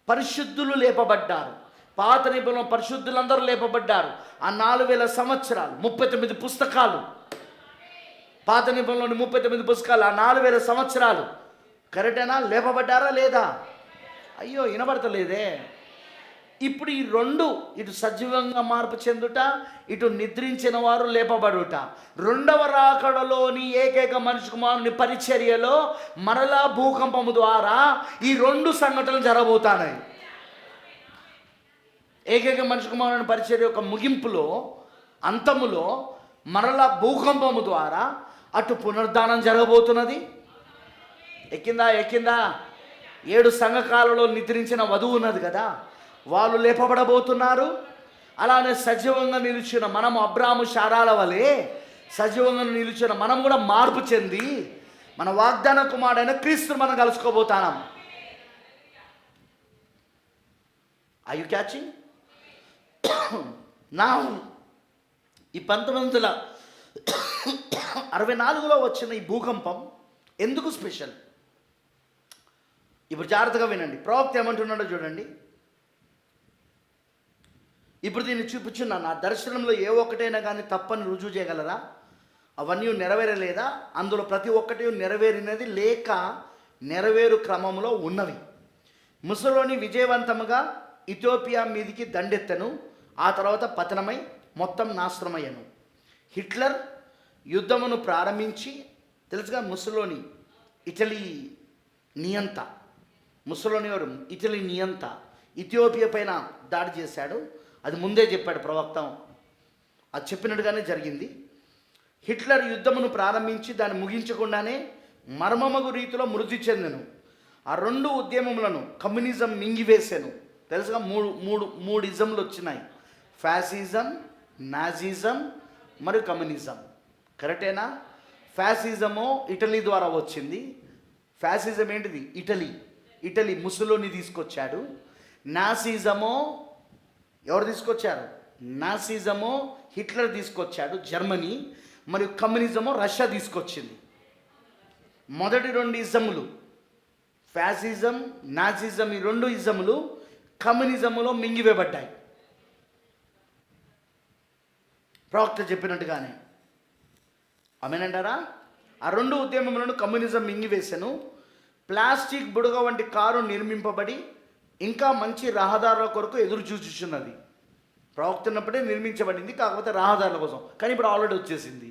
పరిశుద్ధులు లేపబడ్డారు. పాత నిబంధనలో పరిశుద్ధులందరూ లేపబడ్డారు. ఆ 4000 సంవత్సరాలు 39 పుస్తకాలు, పాత నిబంధనలోని 39 పుస్తకాలు, ఆ 4000 సంవత్సరాలు కరెక్టేనా? లేపబడ్డారా లేదా? అయ్యో వినబడతలేదే. ఇప్పుడు ఈ రెండు, ఇటు సజీవంగా మార్పు చెందుట, ఇటు నిద్రించిన వారు లేపబడుట, రెండవ రాకడలోని ఏకైక మనిషి కుమారుని పరిచర్యలో మరలా భూకంపము ద్వారా ఈ రెండు సంఘటనలు జరగబోతున్నాయి. ఏకైక మనిషి కుమారుని పరిచర్య యొక్క ముగింపులో, అంతములో మరలా భూకంపము ద్వారా అటు పునరుద్ధానం జరగబోతున్నది. ఎక్కిందా? 7 సంఘకాలలో నిద్రించిన వధువు ఉన్నది కదా, వాళ్ళు లేపబడబోతున్నారు. అలానే సజీవంగా నిలిచిన మనము అబ్రాహాము శారాల వలె సజీవంగా నిలిచిన మనం కూడా మార్పు చెంది మన వాగ్దాన కుమారుడైన క్రీస్తుని మనం కలుసుకోబోతున్నాం. Are you catching? నా ఈ 1964లో వచ్చిన ఈ భూకంపం ఎందుకు స్పెషల్? ఇప్పుడు జాగ్రత్తగా వినండి. ప్రవక్త ఏమంటున్నాడో చూడండి. ఇప్పుడు దీన్ని చూపించున్నాను. నా దర్శనంలో ఏ ఒక్కటైనా కానీ తప్పని రుజువు చేయగలరా? అవన్నీ నెరవేరలేదా? అందులో ప్రతి ఒక్కటి నెరవేరినది లేక నెరవేరు క్రమంలో ఉన్నవి. ముసలోని విజయవంతముగా ఇథియోపియా మీదికి దండెత్తను, ఆ తర్వాత పతనమై మొత్తం నాశనమయ్యను. హిట్లర్ యుద్ధమును ప్రారంభించి, తెలుసుగా ముసలోని ఇటలీ నియంత, ముసలోని వారు ఇటలీ నియంత ఇథియోపియా పైన దాడి చేశాడు. అది ముందే చెప్పాడు ప్రవక్త, అది చెప్పినట్టుగానే జరిగింది. హిట్లర్ యుద్ధమును ప్రారంభించి దాన్ని ముగించకుండానే మర్మమగు రీతిలో మృతి చెందెను. ఆ రెండు ఉద్యమములను కమ్యూనిజం మింగివేశాను. తెలుసుగా మూడు ఇజంలు వచ్చినాయి: ఫ్యాసిజం, నాజిజం మరియు కమ్యూనిజం. కరెక్టేనా? ఫ్యాసిజము ఇటలీ ద్వారా వచ్చింది. ఫ్యాసిజం ఏంటిది? ఇటలీ ముసలోని తీసుకొచ్చాడు. నాసిజము ఎవరు తీసుకొచ్చారు? నాసిజము హిట్లర్ తీసుకొచ్చాడు, జర్మనీ. మరియు కమ్యూనిజము రష్యా తీసుకొచ్చింది. మొదటి 2 ఇజములు, ఫ్యాసిజం, నాసిజం, ఈ 2 ఇజములు కమ్యూనిజంలో మింగివేయబడ్డాయి. ప్రవక్త చెప్పినట్టుగానే ఆమేనంటారా? ఆ 2 ఉద్యమములను కమ్యూనిజం మింగివేశాను. ప్లాస్టిక్ బుడగ వంటి కారు నిర్మింపబడి ఇంకా మంచి రహదారుల కొరకు ఎదురు చూచుచున్నది. ప్రవక్త ఉన్నప్పుడే నిర్మించబడింది, కాకపోతే రహదారుల కోసం. కానీ ఇప్పుడు ఆల్రెడీ వచ్చేసింది.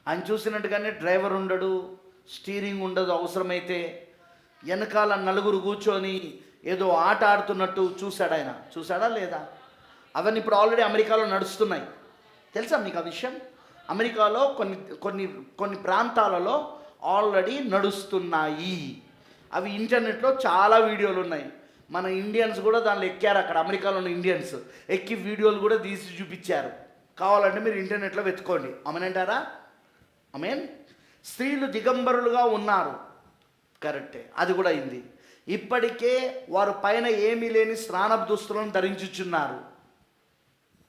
ఆయన చూసినట్టుగానే డ్రైవర్ ఉండడు, స్టీరింగ్ ఉండదు. అవసరమైతే వెనకాల 4 కూర్చొని ఏదో ఆట ఆడుతున్నట్టు చూశాడా లేదా? అవన్నీ ఇప్పుడు ఆల్రెడీ అమెరికాలో నడుస్తున్నాయి. తెలుసా మీకు ఆ విషయం? అమెరికాలో కొన్ని ప్రాంతాలలో ఆల్రెడీ నడుస్తున్నాయి. అవి ఇంటర్నెట్లో చాలా వీడియోలు ఉన్నాయి. మన ఇండియన్స్ కూడా దానిలో ఎక్కారు. అక్కడ అమెరికాలో ఉన్న ఇండియన్స్ ఎక్కి వీడియోలు కూడా తీసి చూపించారు. కావాలంటే మీరు ఇంటర్నెట్లో వెతుక్కోండి. అమేనంటారా? ఆమేన్. స్త్రీలు దిగంబరులుగా ఉన్నారు, కరెక్టే, అది కూడా అయింది. ఇప్పటికే వారు పైన ఏమీ లేని స్నానపు దుస్తులను ధరించుచున్నారు.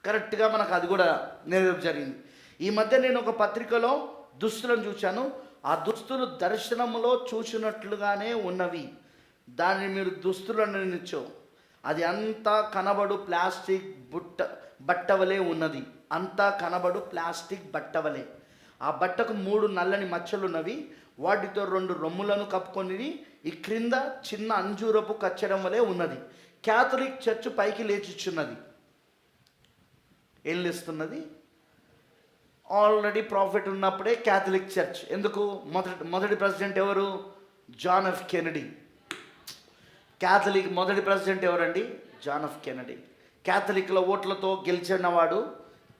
కరెక్ట్గా మనకు అది కూడా నెరవేర్పు జరిగింది. ఈ మధ్య నేను ఒక పత్రికలో దుస్తులను చూశాను. ఆ దుస్తులు దర్శనంలో చూసినట్లుగానే ఉన్నవి. దాన్ని మీరు దుస్తులు అనొచ్చు. అది అంతా కనబడు ప్లాస్టిక్ బట్టవలే ఉన్నది. అంతా కనబడు ప్లాస్టిక్ బట్టవలే. ఆ బట్టకు 3 నల్లని మచ్చలు ఉన్నవి. వాటితో 2 రొమ్ములను కప్పుకొని ఈ క్రింద చిన్న అంజూరపు కచ్చడం వలె ఉన్నది. క్యాథలిక్ చర్చ్ పైకి లేచిచున్నది. ఏం లేస్తున్నది? ఆల్రెడీ ప్రాఫిట్ ఉన్నప్పుడే క్యాథలిక్ చర్చ్. ఎందుకు? మొదటి ప్రెసిడెంట్ ఎవరు? John F Kennedy. క్యాథలిక్ మొదటి ప్రెసిడెంట్ ఎవరండి? John F Kennedy. క్యాథలిక్ల ఓట్లతో గెలిచినవాడు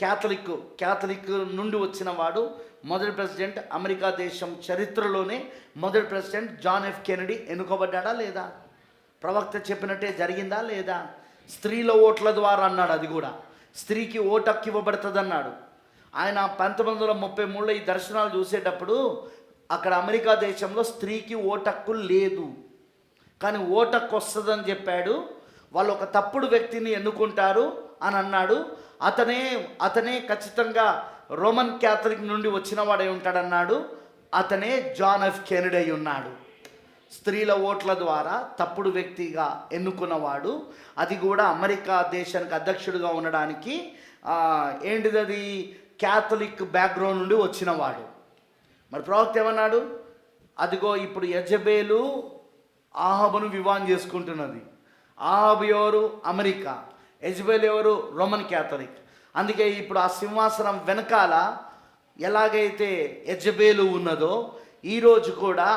క్యాథలిక్ నుండి వచ్చిన వాడు మొదటి ప్రెసిడెంట్. అమెరికా దేశం చరిత్రలోనే మొదటి ప్రెసిడెంట్ జాన్ ఎఫ్ కెనడీ ఎన్నుకోబడ్డా లేదా? ప్రవక్త చెప్పినట్టే జరిగిందా లేదా? స్త్రీల ఓట్ల ద్వారా అన్నాడు, అది కూడా స్త్రీకి ఓటు హక్కు ఇవ్వబడుతుంది అన్నాడు. ఆయన 1933లో ఈ దర్శనాలు చూసేటప్పుడు అక్కడ అమెరికా దేశంలో స్త్రీకి ఓటు హక్కు లేదు, కానీ ఓటు హక్కు వస్తుందని చెప్పాడు. వాళ్ళు ఒక తప్పుడు వ్యక్తిని ఎన్నుకుంటారు అని అన్నాడు. అతనే ఖచ్చితంగా రోమన్ క్యాథలిక్ నుండి వచ్చిన వాడై ఉంటాడన్నాడు. అతనే జాన్ ఎఫ్ కెనడీ అయి ఉన్నాడు. స్త్రీల ఓట్ల ద్వారా తప్పుడు వ్యక్తిగా ఎన్నుకున్నవాడు, అది కూడా అమెరికా దేశానికి అధ్యక్షుడిగా ఉండడానికి ఏంటిది క్యాథలిక్ బ్యాక్గ్రౌండ్ నుండి వచ్చినవాడు. మరి ప్రవక్త ఏమన్నాడు? అదిగో ఇప్పుడు యెజబేలు ఆహాబును వివాహం చేసుకుంటున్నది. ఆహాబు ఎవరు? అమెరికా. యెజబేలు ఎవరు? Roman Catholic. అందుకే ఇప్పుడు ఆ సింహాసనం వెనకాల ఎలాగైతే యెజబేలు ఉన్నదో, ఈరోజు కూడా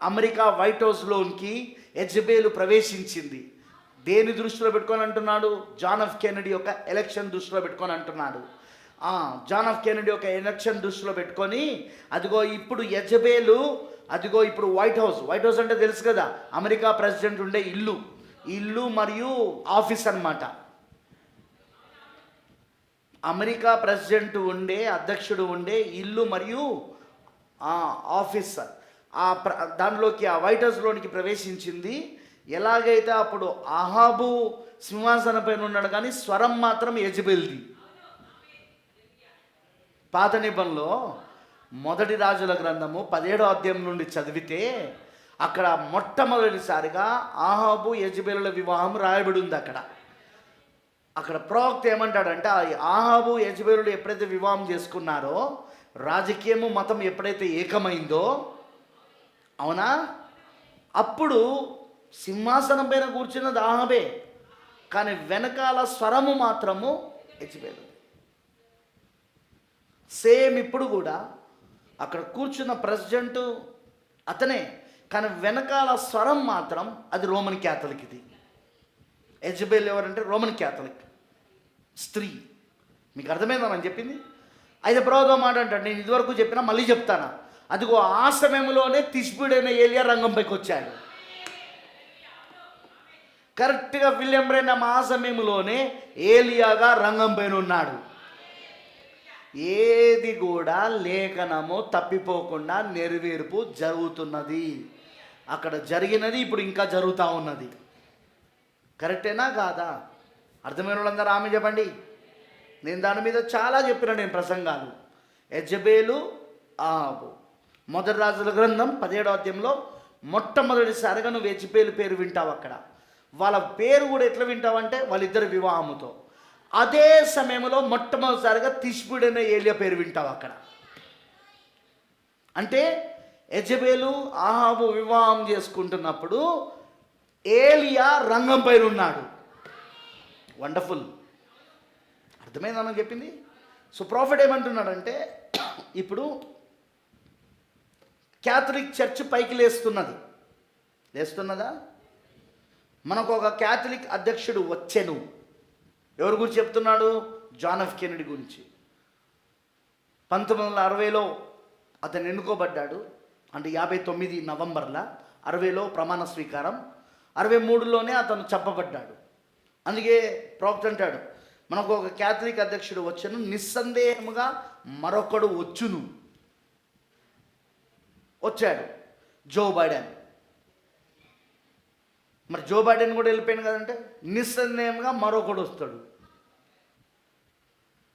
అమెరికా వైట్ హౌస్లోనికి యెజబేలు ప్రవేశించింది. దేని దృష్టిలో పెట్టుకొని అంటున్నాడు? జాన్ ఎఫ్ కెనడీ యొక్క ఎలక్షన్ దృష్టిలో పెట్టుకొని అంటున్నాడు. జాన్ ఎఫ్ కెనడీ యొక్క ఎలక్షన్ దృష్టిలో పెట్టుకొని అదిగో ఇప్పుడు యెజబేలు, అదిగో ఇప్పుడు వైట్ హౌస్ అంటే తెలుసు కదా, అమెరికా ప్రెసిడెంట్ ఉండే ఇల్లు మరియు ఆఫీస్ అన్నమాట. అమెరికా ప్రెసిడెంట్ ఉండే, అధ్యక్షుడు ఉండే ఇల్లు మరియు ఆఫీస్, దానిలోకి ఆ వైట్ హౌస్లోనికి ప్రవేశించింది. ఎలాగైతే అప్పుడు అహాబు సింహాసనం పైన ఉన్నాడు, కానీ స్వరం మాత్రం యెజబేల్ది. పాత నిబంధనలో మొదటి రాజుల గ్రంథము 17వ అధ్యాయం నుండి చదివితే అక్కడ మొట్టమొదటిసారిగా ఆహాబు యెజబేలుల వివాహం రాయబడి ఉంది. అక్కడ ప్రవక్త ఏమంటాడంటే, ఆహాబు యెజబేలులు ఎప్పుడైతే వివాహం చేసుకున్నారో, రాజకీయము మతం ఎప్పుడైతే ఏకమైందో, అవునా, అప్పుడు సింహాసనం పైన కూర్చున్నది ఆహాబే, కానీ వెనకాల స్వరము మాత్రము యెజబేలు. సేమ్ ఇప్పుడు కూడా అక్కడ కూర్చున్న ప్రెసిడెంట్ అతనే, కానీ వెనకాల స్వరం మాత్రం అది రోమన్ క్యాథలిక్. ఇది యెజబేల్ ఎవరంటే రోమన్ క్యాథలిక్ స్త్రీ. మీకు అర్థమైందా నేను చెప్పింది? అయితే ప్రవక్త మాట అంటాడు, నేను ఇదివరకు చెప్పినా మళ్ళీ చెప్తానా, అదిగో ఆ సమయంలోనే తిష్బీడైన ఏలియా రంగంపైకి వచ్చాడు. కరెక్ట్గా విలియం బ్రెన్హామ్ ఆ సమయంలోనే ఏలియాగా రంగం పైన ఉన్నాడు. ఏది కూడా లేఖనము తప్పిపోకుండా నెరవేర్పు జరుగుతున్నది. అక్కడ జరిగినది ఇప్పుడు ఇంకా జరుగుతూ ఉన్నది. కరెక్టేనా కాదా? అర్థమైన వాళ్ళందరూ ఆమె చెప్పండి. నేను దాని మీద చాలా చెప్పిన నేను ప్రసంగాలు. యెజబేలు ఆహాబు మొదటి రాజుల గ్రంథం 17వ అధ్యాయంలో మొట్టమొదటిసారిగా నువ్వు యెజబేలు పేరు వింటావు. అక్కడ వాళ్ళ పేరు కూడా ఎట్లా వింటావంటే వాళ్ళిద్దరి వివాహముతో. అదే సమయంలో మొట్టమొదటిసారిగా తిష్బీడైన ఏలియా పేరు వింటావు అక్కడ. అంటే యెజబేలు ఆహాబు వివాహం చేసుకుంటున్నప్పుడు ఏలియా రంగం పైన ఉన్నాడు. వండర్ఫుల్. అర్థమైందని చెప్పింది. సో ప్రాఫిట్ ఏమంటున్నాడంటే, ఇప్పుడు క్యాథలిక్ చర్చ్ పైకి లేస్తున్నదా? మనకు ఒక క్యాథలిక్ అధ్యక్షుడు వచ్చెను. ఎవరి గురించి చెప్తున్నాడు? జాన్ ఎఫ్ కెనడీ గురించి. 1960లో అతను ఎన్నుకోబడ్డాడు. అంటే 59 నవంబర్లో 60లో ప్రమాణ స్వీకారం, 63లోనే అతను చెప్పబడ్డాడు. అందుకే ప్రవక్త అంటాడు, మనకు ఒక క్యాథలిక్ అధ్యక్షుడు వచ్చాను, నిస్సందేహముగా మరొకడు వచ్చాడు, జో బైడెన్. మరి జో బైడెన్ కూడా వెళ్ళిపోయాను కదంటే, నిస్సందేహంగా మరొకడు వస్తాడు.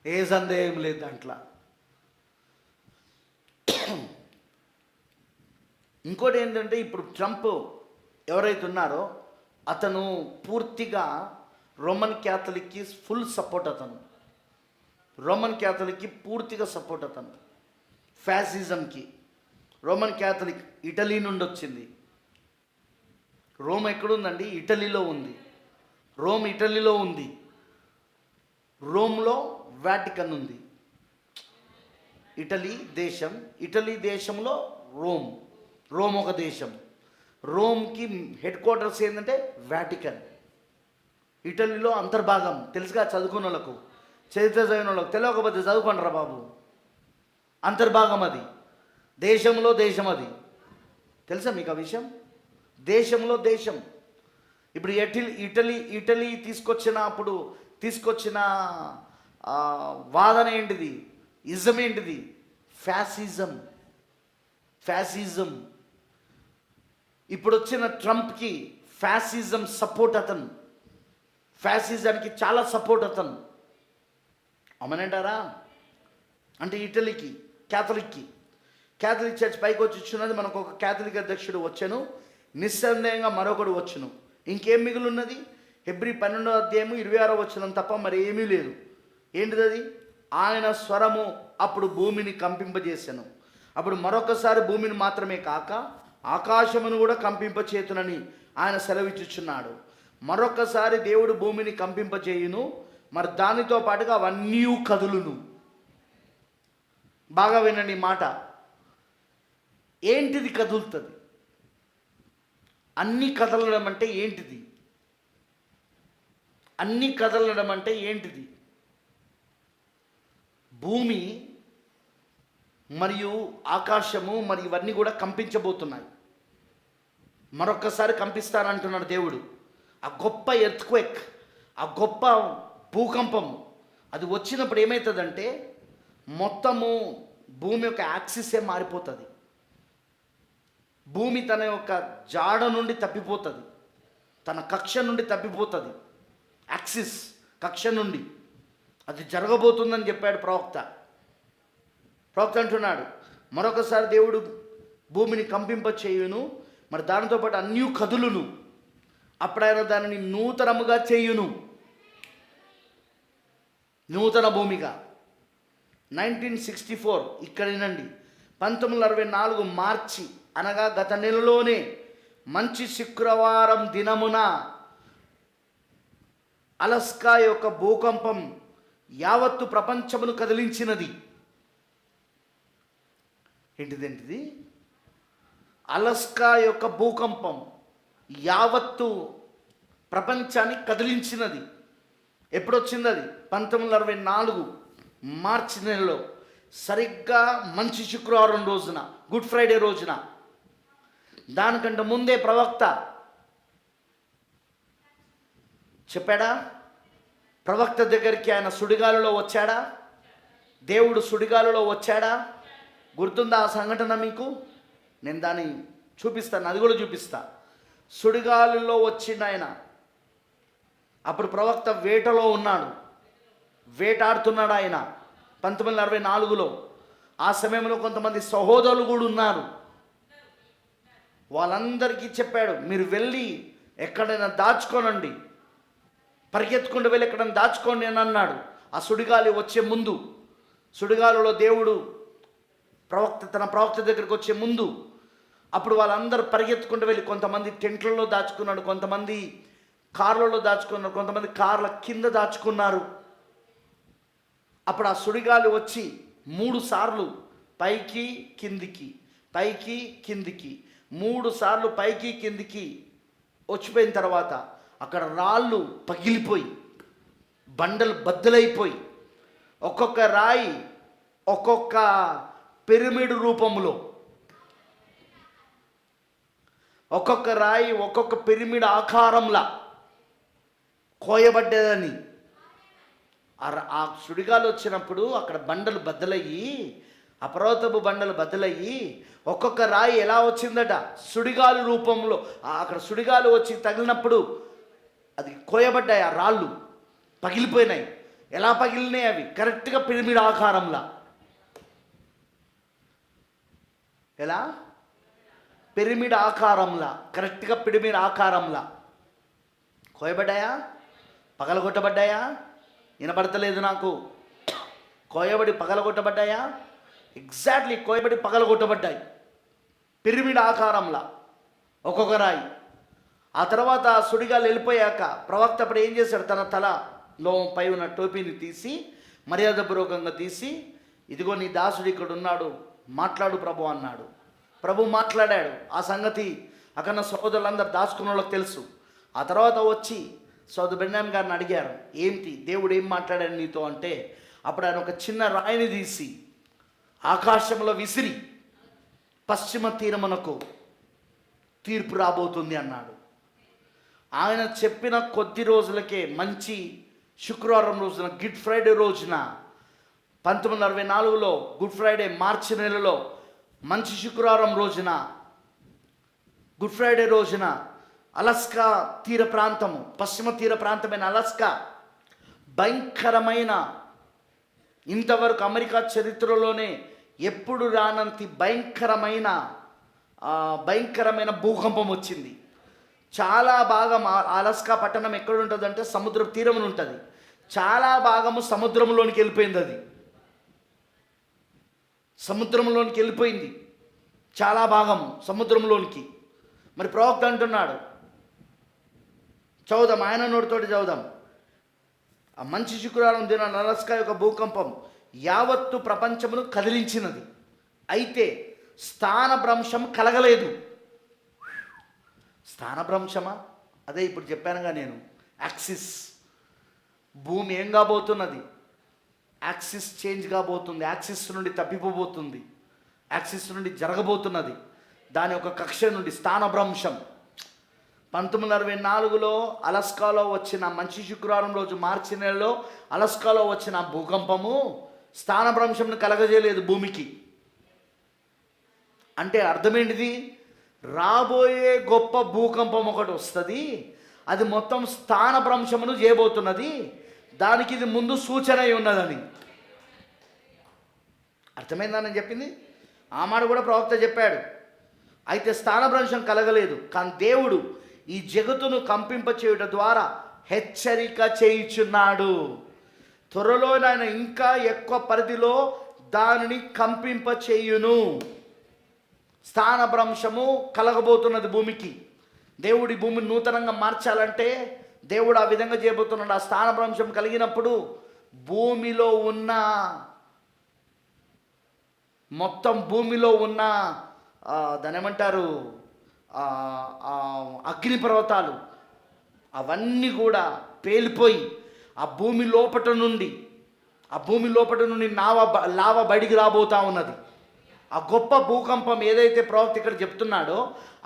ఏ సందేహం లేదు దాంట్లో. ఇంకోటి ఏంటంటే, ఇప్పుడు ట్రంప్ ఎవరైతే ఉన్నారో అతను పూర్తిగా రోమన్ క్యాథలిక్కి ఫుల్ సపోర్ట్. రోమన్ క్యాథలిక్కి పూర్తిగా సపోర్ట్. ఫ్యాసిజంకి రోమన్ క్యాథలిక్ ఇటలీ నుండి వచ్చింది. రోమ్ ఎక్కడుందండి? ఇటలీలో ఉంది. రోమ్ ఇటలీలో ఉంది. రోమ్లో వాటికన్ ఉంది. ఇటలీ దేశంలో రోమ్ ఒక దేశం. రోమ్కి హెడ్ క్వార్టర్స్ ఏంటంటే వాటికన్. ఇటలీలో అంతర్భాగం తెలుసుగా చదువుకున్న వాళ్ళకు. చరిత్ర చదివిన వాళ్ళకి తెలియకపోతే చదువుకోండిరా బాబు. అంతర్భాగం అది, దేశంలో దేశం అది. తెలుసా మీకు ఆ విషయం? దేశంలో దేశం. ఇప్పుడు ఇటలీ తీసుకొచ్చిన వాదన ఏంటిది? ఇజం ఏంటిది? ఫ్యాసిజం. ఇప్పుడు వచ్చిన ట్రంప్కి ఫ్యాసిజం సపోర్ట్ అతను, ఫ్యాసిజానికి చాలా సపోర్ట్ అతను. అమ్మనంటారా? అంటే ఇటలీకి క్యాథలిక్ చర్చ్ పైకి వచ్చినది. మనకు ఒక క్యాథలిక్ అధ్యక్షుడు వచ్చాను, నిస్సందేహంగా మరొకడు వచ్చును. ఇంకేం మిగిలి ఉన్నది? హెబ్రీ 12వ అధ్యాయం 26వ వచనం తప్ప మరి ఏమీ లేదు. ఏంటిది అది? ఆయన స్వరము అప్పుడు భూమిని కంపింపజేశాను. అప్పుడు మరొకసారి భూమిని మాత్రమే కాక ఆకాశమును కూడా కంపింపచేతునని ఆయన సెలవిచ్చుచున్నాడు. మరొకసారి దేవుడు భూమిని కంపింపచేయును, మరి దానితో పాటుగా అవన్నీ కదులును. బాగా వినండి మాట. ఏంటిది కదులుతుంది? అన్నీ కదలడం అంటే ఏంటిది? అన్నీ కదలడం అంటే ఏంటిది? భూమి మరియు ఆకాశము మరియు ఇవన్నీ కూడా కంపించబోతున్నాయి. మరొక్కసారి కంపిస్తానంటున్నాడు దేవుడు. ఆ గొప్ప ఎర్త్క్వేక్, ఆ గొప్ప భూకంపం అది వచ్చినప్పుడు ఏమవుతుందంటే మొత్తము భూమి యొక్క యాక్సిసే మారిపోతుంది. భూమి తన యొక్క జాడ నుండి తప్పిపోతుంది, తన కక్ష నుండి తప్పిపోతుంది. యాక్సిస్, కక్ష నుండి అది జరగబోతుందని చెప్పాడు ప్రవక్త అంటున్నాడు. మరొకసారి దేవుడు భూమిని కంపింప చేయును, మరి దానితో పాటు అన్నీ కదులును. అప్పుడు ఆయన దానిని నూతనముగా చేయును, నూతన భూమిగా. 1964 ఇక్కడ వినండి, 1964 మార్చి అనగా గత నెలలోనే మంచి శుక్రవారం దినమున అలస్కా యొక్క భూకంపం యావత్తు ప్రపంచమును కదిలించినది. ఏంటిది? అలస్కా యొక్క భూకంపం యావత్తు ప్రపంచాన్ని కదిలించినది. ఎప్పుడొచ్చింది అది? 1964 మార్చి నెలలో, సరిగ్గా మంచి శుక్రవారం రోజున, గుడ్ ఫ్రైడే రోజున. దానికంటే ముందే ప్రవక్త చెప్పాడా? ప్రవక్త దగ్గరికి ఆయన సుడిగాలిలో వచ్చాడా? దేవుడు సుడిగాలిలో వచ్చాడా? గుర్తుందా ఆ సంఘటన మీకు? నేను దాన్ని చూపిస్తాను, అది కూడా చూపిస్తా. సుడిగాలిలో వచ్చిన ఆయన, అప్పుడు ప్రవక్త వేటలో ఉన్నాడు, వేటాడుతున్నాడు ఆయన 1964లో. ఆ సమయంలో కొంతమంది సహోదరులు కూడా ఉన్నారు. వాళ్ళందరికీ చెప్పాడు, మీరు వెళ్ళి ఎక్కడైనా దాచుకోనండి, పరిగెత్తుకుంటూ వెళ్ళి ఎక్కడైనా దాచుకోండి అని అన్నాడు. ఆ సుడిగాలి వచ్చే ముందు, సుడిగాలిలో దేవుడు తన ప్రవక్త దగ్గరికి వచ్చే ముందు, అప్పుడు వాళ్ళందరూ పరిగెత్తుకుంటూ వెళ్ళి, కొంతమంది టెంట్లలో దాచుకున్నాడు, కొంతమంది కార్లలో దాచుకున్నారు, కొంతమంది కార్ల కింద దాచుకున్నారు. అప్పుడు ఆ సుడిగాలి వచ్చి 3 సార్లు పైకి కిందికి, పైకి కిందికి, 3 సార్లు పైకి కిందికి వచ్చిపోయిన తర్వాత అక్కడ రాళ్ళు పగిలిపోయి, బండలు బద్దలైపోయి, ఒక్కొక్క రాయి ఒక్కొక్క పిరమిడ్ రూపంలో, ఒక్కొక్క రాయి ఒక్కొక్క పిరమిడ్ ఆకారంలా కోయబడ్డదని. ఆ సుడిగాలు వచ్చినప్పుడు అక్కడ బండలు బద్దలయ్యి, ఆ పర్వతపు బండలు బద్దలయ్యి, ఒక్కొక్క రాయి ఎలా వచ్చిందట? సుడిగాలి రూపంలో. అక్కడ సుడిగాలు వచ్చి తగిలినప్పుడు అది కోయబడ్డాయి, ఆ రాళ్ళు పగిలిపోయినాయి. ఎలా పగిలినాయి అవి? కరెక్ట్గా పిరమిడ్ ఆకారంలా. ఎలా? పిరమిడ్ ఆకారంలా, కరెక్ట్గా పిరమిడ్ ఆకారంలా కోయబడ్డాయా? పగలగొట్టబడ్డాయా? వినపడతలేదు నాకు. కోయబడి పగలగొట్టబడ్డాయా? ఎగ్జాక్ట్లీ కోయబడి పగలగొట్టబడ్డాయి పిరమిడ్ ఆకారంలా ఒక్కొక్క రాయి. ఆ తర్వాత సుడిగాలు వెళ్ళిపోయాక ప్రవక్త అప్పుడు ఏం చేశాడు? తన తలలో పై ఉన్న టోపీని తీసి, మర్యాదపూర్వకంగా తీసి, ఇదిగో నీ దాసుడు ఇక్కడ ఉన్నాడు, మాట్లాడు ప్రభు అన్నాడు. ప్రభు మాట్లాడాడు. ఆ సంగతి అక్కడ సహోదరులందరూ దాచుకున్న వాళ్ళకి తెలుసు. ఆ తర్వాత వచ్చి సోదరు బ్రెన్హామ్ గారిని అడిగారు, ఏంటి దేవుడు ఏం మాట్లాడాడు నీతో అంటే, అప్పుడు ఆయన ఒక చిన్న రాయిని తీసి ఆకాశంలో విసిరి పశ్చిమ తీరమునకు తీర్పు రాబోతుంది అన్నాడు. ఆయన చెప్పిన కొద్ది రోజులకే మంచి శుక్రవారం రోజున, గుడ్ ఫ్రైడే రోజున, 1964లో గుడ్ ఫ్రైడే మార్చి నెలలో మంచి శుక్రవారం రోజున, గుడ్ ఫ్రైడే రోజున అలస్కా తీర ప్రాంతము, పశ్చిమ తీర ప్రాంతమైన అలస్కా భయంకరమైన, ఇంతవరకు అమెరికా చరిత్రలోనే ఎప్పుడు రానంత భయంకరమైన భూకంపం వచ్చింది. చాలా భాగం అలస్కా పట్టణం ఎక్కడ ఉంటుంది అంటే సముద్ర తీరమున ఉంటుంది. చాలా భాగము సముద్రంలోనికి వెళ్ళిపోయింది. అది సముద్రంలోనికి వెళ్ళిపోయింది, చాలా భాగము సముద్రంలోనికి. మరి ప్రవక్త అంటున్నాడు, చదువుదాం, ఆయన నోటితోటి చదువుదాం. ఆ మంచి శుక్రవారం దినాన అలస్కా యొక్క భూకంపం యావత్తు ప్రపంచమును కదిలించినది. అయితే స్థానభ్రంశం కలగలేదు. స్థానభ్రంశమా? అదే ఇప్పుడు చెప్పానుగా నేను, యాక్సిస్. భూమి ఏం కాబోతున్నది? యాక్సిస్ చేంజ్ కాబోతుంది, యాక్సిస్ నుండి తప్పిపోబోతుంది, యాక్సిస్ నుండి జరగబోతున్నది. దాని యొక్క కక్ష నుండి స్థానభ్రంశం. 1964లో అలస్కాలో వచ్చిన మంచి శుక్రవారం రోజు మార్చి నెలలో అలస్కాలో వచ్చిన భూకంపము స్థానభ్రంశంను కలగజేయలేదు భూమికి. అంటే అర్థమేంటిది? రాబోయే గొప్ప భూకంపం ఒకటి వస్తుంది, అది మొత్తం స్థానభ్రంశమును చేయబోతున్నది. దానికి ఇది ముందు సూచన అయి ఉన్నదని. అర్థమైందని చెప్పింది. ఆ మాట కూడా ప్రవక్త చెప్పాడు. అయితే స్థానభ్రంశం కలగలేదు, కానీ దేవుడు ఈ జగత్తును కంపింపచేయుట ద్వారా హెచ్చరిక చేయుచున్నాడు. త్వరలో ఆయన ఇంకా ఎక్కువ పరిధిలో దానిని కంపింపచేయును. స్థానభ్రంశము కలగబోతున్నది భూమికి. దేవుడి భూమిని నూతనంగా మార్చాలంటే దేవుడు ఆ విధంగా చేయబోతున్నాడు. ఆ స్థానభ్రంశం కలిగినప్పుడు భూమిలో ఉన్న మొత్తం భూమిలో ఉన్న దాని ఏమంటారు, అగ్ని పర్వతాలు అవన్నీ కూడా పేలిపోయి ఆ భూమి లోపట నుండి లావా బయటికి రాబోతా ఉన్నది. ఆ గొప్ప భూకంపం ఏదైతే ప్రవక్త ఇక్కడ చెప్తున్నాడో,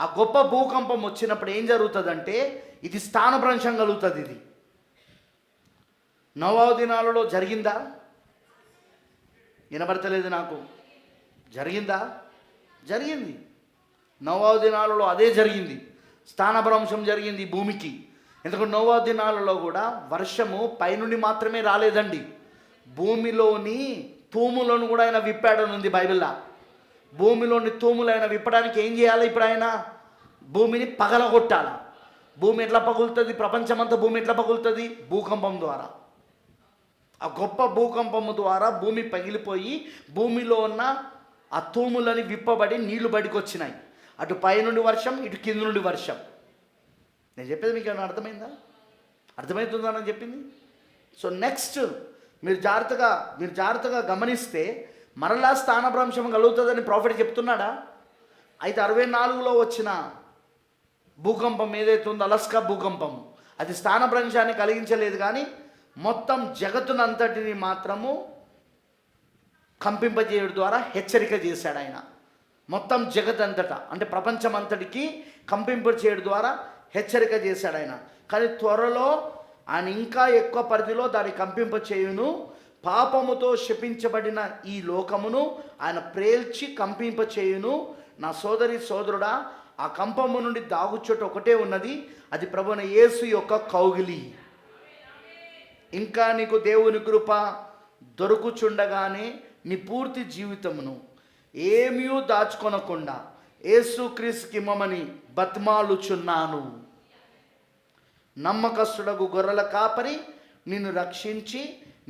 ఆ గొప్ప భూకంపం వచ్చినప్పుడు ఏం జరుగుతుందంటే ఇది స్థానభ్రంశం కలుగుతుంది. ఇది నోవహు దినాలలో జరిగిందా? వినబడతలేదు నాకు. జరిగిందా? జరిగింది. నోవహు దినాలలో అదే జరిగింది, స్థానభ్రంశం జరిగింది భూమికి. ఎందుకంటే నోవహు దినాలలో కూడా వర్షము పైనుండి మాత్రమే రాలేదండి, భూమిలోని తూములను కూడా ఆయన విప్పాడని ఉంది బైబిల్లో. భూమిలోని తూములు ఆయన విప్పడానికి ఏం చేయాలి? ఇప్పుడు ఆయన భూమిని పగలగొట్టాలి. భూమి ఎట్లా పగులుతుంది? ప్రపంచమంతా భూమి ఎట్లా పగులుతుంది? భూకంపం ద్వారా. ఆ గొప్ప భూకంపము ద్వారా భూమి పగిలిపోయి భూమిలో ఉన్న ఆ తూములని విప్పబడి నీళ్లు బయటకు వచ్చినాయి. అటు పైనుండి వర్షం, ఇటు కింద నుండి వర్షం. నేను చెప్పేది మీకు ఏమైనా అర్థమైందా? అర్థమవుతుందా అని చెప్పింది. సో నెక్స్ట్ మీరు జాగ్రత్తగా గమనిస్తే మరలా స్థానభ్రంశం కలుగుతుందని ప్రాఫిట్ చెప్తున్నాడా? అయితే 64లో వచ్చిన భూకంపం ఏదైతే ఉందో అలస్కా భూకంపం, అది స్థానభ్రంశాన్ని కలిగించలేదు, కానీ మొత్తం జగత్తునంతటిని మాత్రము కంపింపజేయడం ద్వారా హెచ్చరిక చేశాడు ఆయన. మొత్తం జగత్ అంతటా అంటే ప్రపంచం అంతటికి కంపింపజేయడం ద్వారా హెచ్చరిక చేశాడు ఆయన. కానీ త్వరలో ఆయన ఇంకా ఎక్కువ పరిధిలో దాన్ని కంపింపచేయును. పాపముతో శపించబడిన ఈ లోకమును ఆయన ప్రేల్చి కంపింపచేయును. నా సోదరుడా, ఆ కంపము నుండి దాగుచోట ఒకటే ఉన్నది, అది ప్రభువైన యేసు యొక్క కౌగిలి. ఇంకా నీకు దేవుని కృప దొరుకుచుండగానే నీ పూర్తి జీవితమును ఏమీ దాచుకొనకుండా యేసుక్రీస్తుకి ఇమ్మమని బతిమాలుచున్నాను. నమ్మకస్తుడగు గొర్రెల కాపరి నిన్ను రక్షించి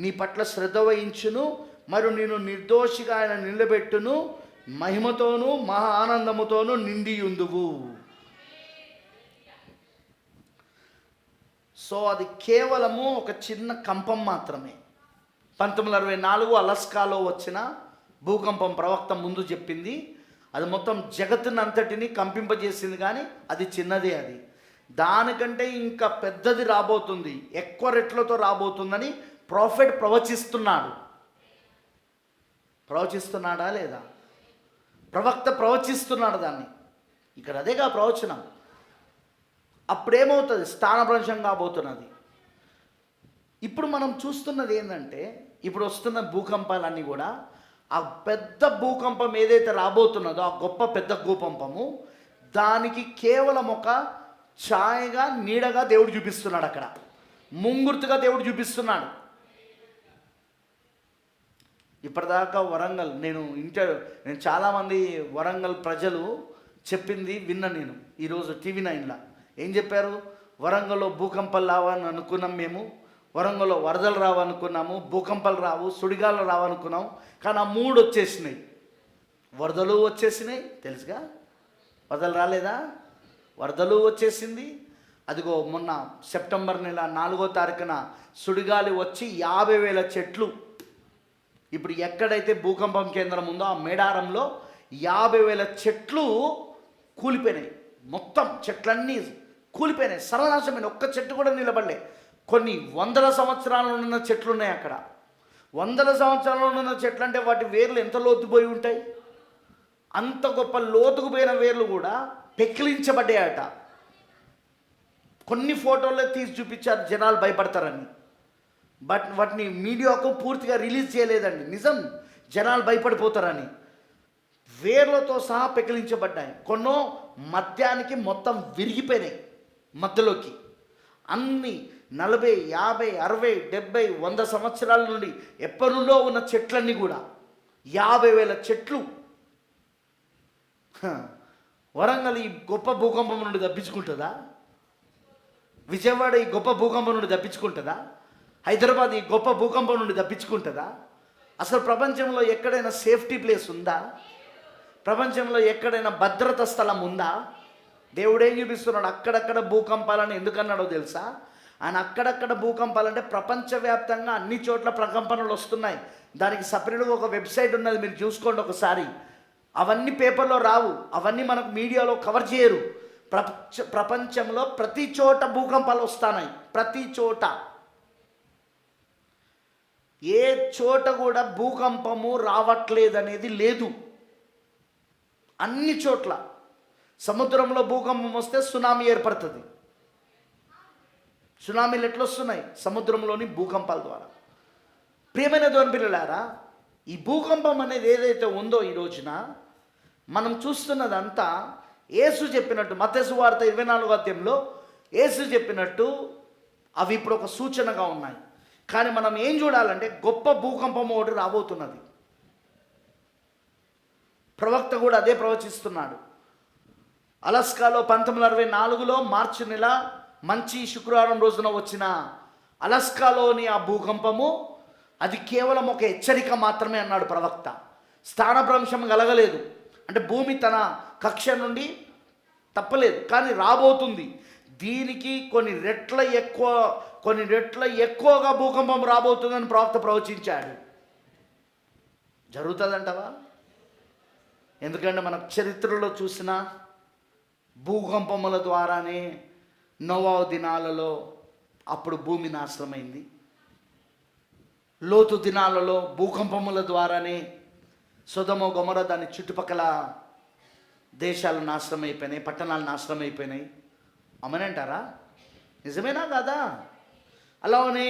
నీ పట్ల శ్రద్ధ వహించును, మరియు నేను నిర్దోషిగా ఆయన నిలబెట్టును, మహిమతోనూ మహా ఆనందముతోనూ నిండియుందువు. సో అది కేవలము ఒక చిన్న కంపం మాత్రమే. 1964 అలస్కాలో వచ్చిన భూకంపం ప్రవక్త ముందు చెప్పింది, అది మొత్తం జగత్తునంతటిని కంపింపజేసింది, కానీ అది చిన్నదే. అది దానికంటే ఇంకా పెద్దది రాబోతుంది, ఎక్కువ రెట్లతో రాబోతుందని ప్రాఫెట్ ప్రవచిస్తున్నాడు. ప్రవచిస్తున్నాడా లేదా? ప్రవక్త ప్రవచిస్తున్నాడు దాన్ని. ఇక్కడ అదేగా ప్రవచనం. అప్పుడేమవుతుంది? స్థానభ్రంశం కాబోతున్నది. ఇప్పుడు మనం చూస్తున్నది ఏంటంటే, ఇప్పుడు వస్తున్న భూకంపాలన్నీ కూడా ఆ పెద్ద భూకంపం ఏదైతే రాబోతున్నదో, ఆ గొప్ప పెద్ద భూకంపము, దానికి కేవలం ఒక ఛాయగా, నీడగా దేవుడు చూపిస్తున్నాడు. అక్కడ ముంగుర్తుగా దేవుడు చూపిస్తున్నాడు. ఇప్పటిదాకా వరంగల్, నేను చాలామంది వరంగల్ ప్రజలు చెప్పింది విన్నా నేను ఈరోజు టీవీ 9లో. ఏం చెప్పారు? వరంగల్లో భూకంపాలు రావని అనుకున్నాం మేము, వరంగల్లో వరదలు రావనుకున్నాము, భూకంపాలు రావు, సుడిగాలు రావనుకున్నాం, కానీ ఆ 3 వచ్చేసినాయి. వరదలు వచ్చేసినాయి, తెలుసుగా. వరదలు రాలేదా? వరదలు వచ్చేసింది. అదిగో మొన్న సెప్టెంబర్ నెల 4వ తారీఖున సుడిగాలి వచ్చి 50,000 చెట్లు, ఇప్పుడు ఎక్కడైతే భూకంపం కేంద్రం ఉందో ఆ మేడారంలో 50,000 చెట్లు కూలిపోయినాయి. మొత్తం చెట్లన్నీ కూలిపోయినాయి, సర్వనాశమైన. ఒక్క చెట్టు కూడా నిలబడలే. కొన్ని వందల సంవత్సరాలు ఉన్న చెట్లు ఉన్నాయి అక్కడ. వందల సంవత్సరాలు ఉన్న చెట్లు అంటే వాటి వేర్లు ఎంత లోతుపోయి ఉంటాయి? అంత గొప్ప లోతుకు పోయిన వేర్లు కూడా పెకిలించబడ్డాయట. కొన్ని ఫోటోల్లో తీసి చూపించారు, జనాలు భయపడతారని. బట్ వాటిని మీడియాకు పూర్తిగా రిలీజ్ చేయలేదండి. నిజం, జనాలు భయపడిపోతారని. వేర్లతో సహా పెకిలించబడ్డాయి. కొన్నో మధ్యానికి మొత్తం విరిగిపోయినాయి మధ్యలోకి. అన్ని 40, 50, 60, 70, 100 సంవత్సరాల నుండి ఎప్పటిలో ఉన్న చెట్లన్నీ కూడా 50,000 చెట్లు. వరంగల్ ఈ గొప్ప భూకంపం నుండి తప్పించుకుంటుందా? విజయవాడ ఈ గొప్ప భూకంపం నుండి తప్పించుకుంటుందా? హైదరాబాద్ ఈ గొప్ప భూకంపం నుండి తప్పించుకుంటుందా? అసలు ప్రపంచంలో ఎక్కడైనా సేఫ్టీ ప్లేస్ ఉందా? ప్రపంచంలో ఎక్కడైనా భద్రత స్థలం ఉందా? దేవుడు ఏం చూపిస్తున్నాడు? అక్కడక్కడ భూకంపాలని ఎందుకన్నాడో తెలుసా? ఆయన అక్కడక్కడ భూకంపాలంటే ప్రపంచవ్యాప్తంగా అన్ని చోట్ల ప్రకంపనలు వస్తున్నాయి. దానికి సపరేట్గా ఒక వెబ్సైట్ ఉన్నది, మీరు చూసుకోండి ఒకసారి. అవన్నీ పేపర్లో రావు, అవన్నీ మనకు మీడియాలో కవర్ చేయరు. ప్రపంచంలో ప్రతి చోట భూకంపాలు వస్తున్నాయి. ప్రతి చోట, ఏ చోట కూడా భూకంపము రావట్లేదనేది లేదు. అన్ని చోట్ల సముద్రంలో భూకంపం వస్తే సునామీ ఏర్పడుతుంది. సునామీలు ఎట్లా వస్తున్నాయి? సముద్రంలోని భూకంపాల ద్వారా. ప్రియమైన దేవుని పిల్లలారా, ఈ భూకంపం అనేది ఏదైతే ఉందో ఈ రోజున మనం చూస్తున్నదంతా యేసు చెప్పినట్టు, మత్తయి సువార్త 24వ అధ్యాయంలో యేసు చెప్పినట్టు అవి ఇప్పుడు ఒక సూచనగా ఉన్నాయి. కానీ మనం ఏం చూడాలంటే గొప్ప భూకంపం ఒకటి రాబోతున్నది. ప్రవక్త కూడా అదే ప్రవచిస్తున్నాడు. అలస్కాలో 1964లో మార్చి నెల మంచి శుక్రవారం రోజున వచ్చిన అలస్కాలోని ఆ భూకంపము, అది కేవలం ఒక హెచ్చరిక మాత్రమే అన్నాడు ప్రవక్త. స్థానభ్రంశం కలగలేదు, అంటే భూమి తన కక్ష నుండి తప్పలేదు, కానీ రాబోతుంది. దీనికి కొన్ని రెట్ల ఎక్కువగా భూకంపం రాబోతుందని ప్రవక్త ప్రవచించాడు. జరుగుతుందంటవా? ఎందుకంటే మన చరిత్రలో చూసిన భూకంపముల ద్వారానే నోవహు దినాలలో అప్పుడు భూమి నాశనమైంది. లోతు దినాలలో భూకంపముల ద్వారానే సొదొమ గొమొర్రా దాని చుట్టుపక్కల దేశాలు నాశనం అయిపోయినాయి, పట్టణాలు నాశనం అయిపోయినాయి. అమ్మనంటారా? నిజమేనా కాదా? అలానే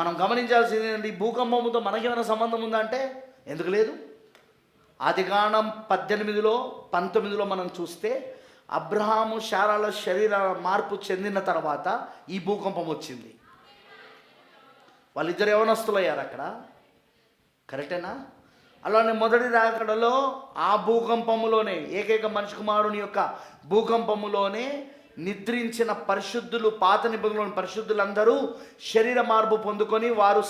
మనం గమనించాల్సింది, భూకంపంతో మనకేమైనా సంబంధం ఉందా అంటే ఎందుకు లేదు. ఆదికాండం 18లో 19లో మనం చూస్తే అబ్రహాము శారాల శరీర మార్పు చెందిన తర్వాత ఈ భూకంపం వచ్చింది. వాళ్ళిద్దరు యవనస్తులు అయ్యారు అక్కడ. కరెక్టేనా? అలానే మొదటి రాకడలో ఆ భూకంపములోనే, ఏకైక మనిషి కుమారుని యొక్క భూకంపములోనే నిద్రించిన పరిశుద్ధులు, పాత నిబంధనలోని పరిశుద్ధులందరూ శరీర మార్పు పొందుకొని వారు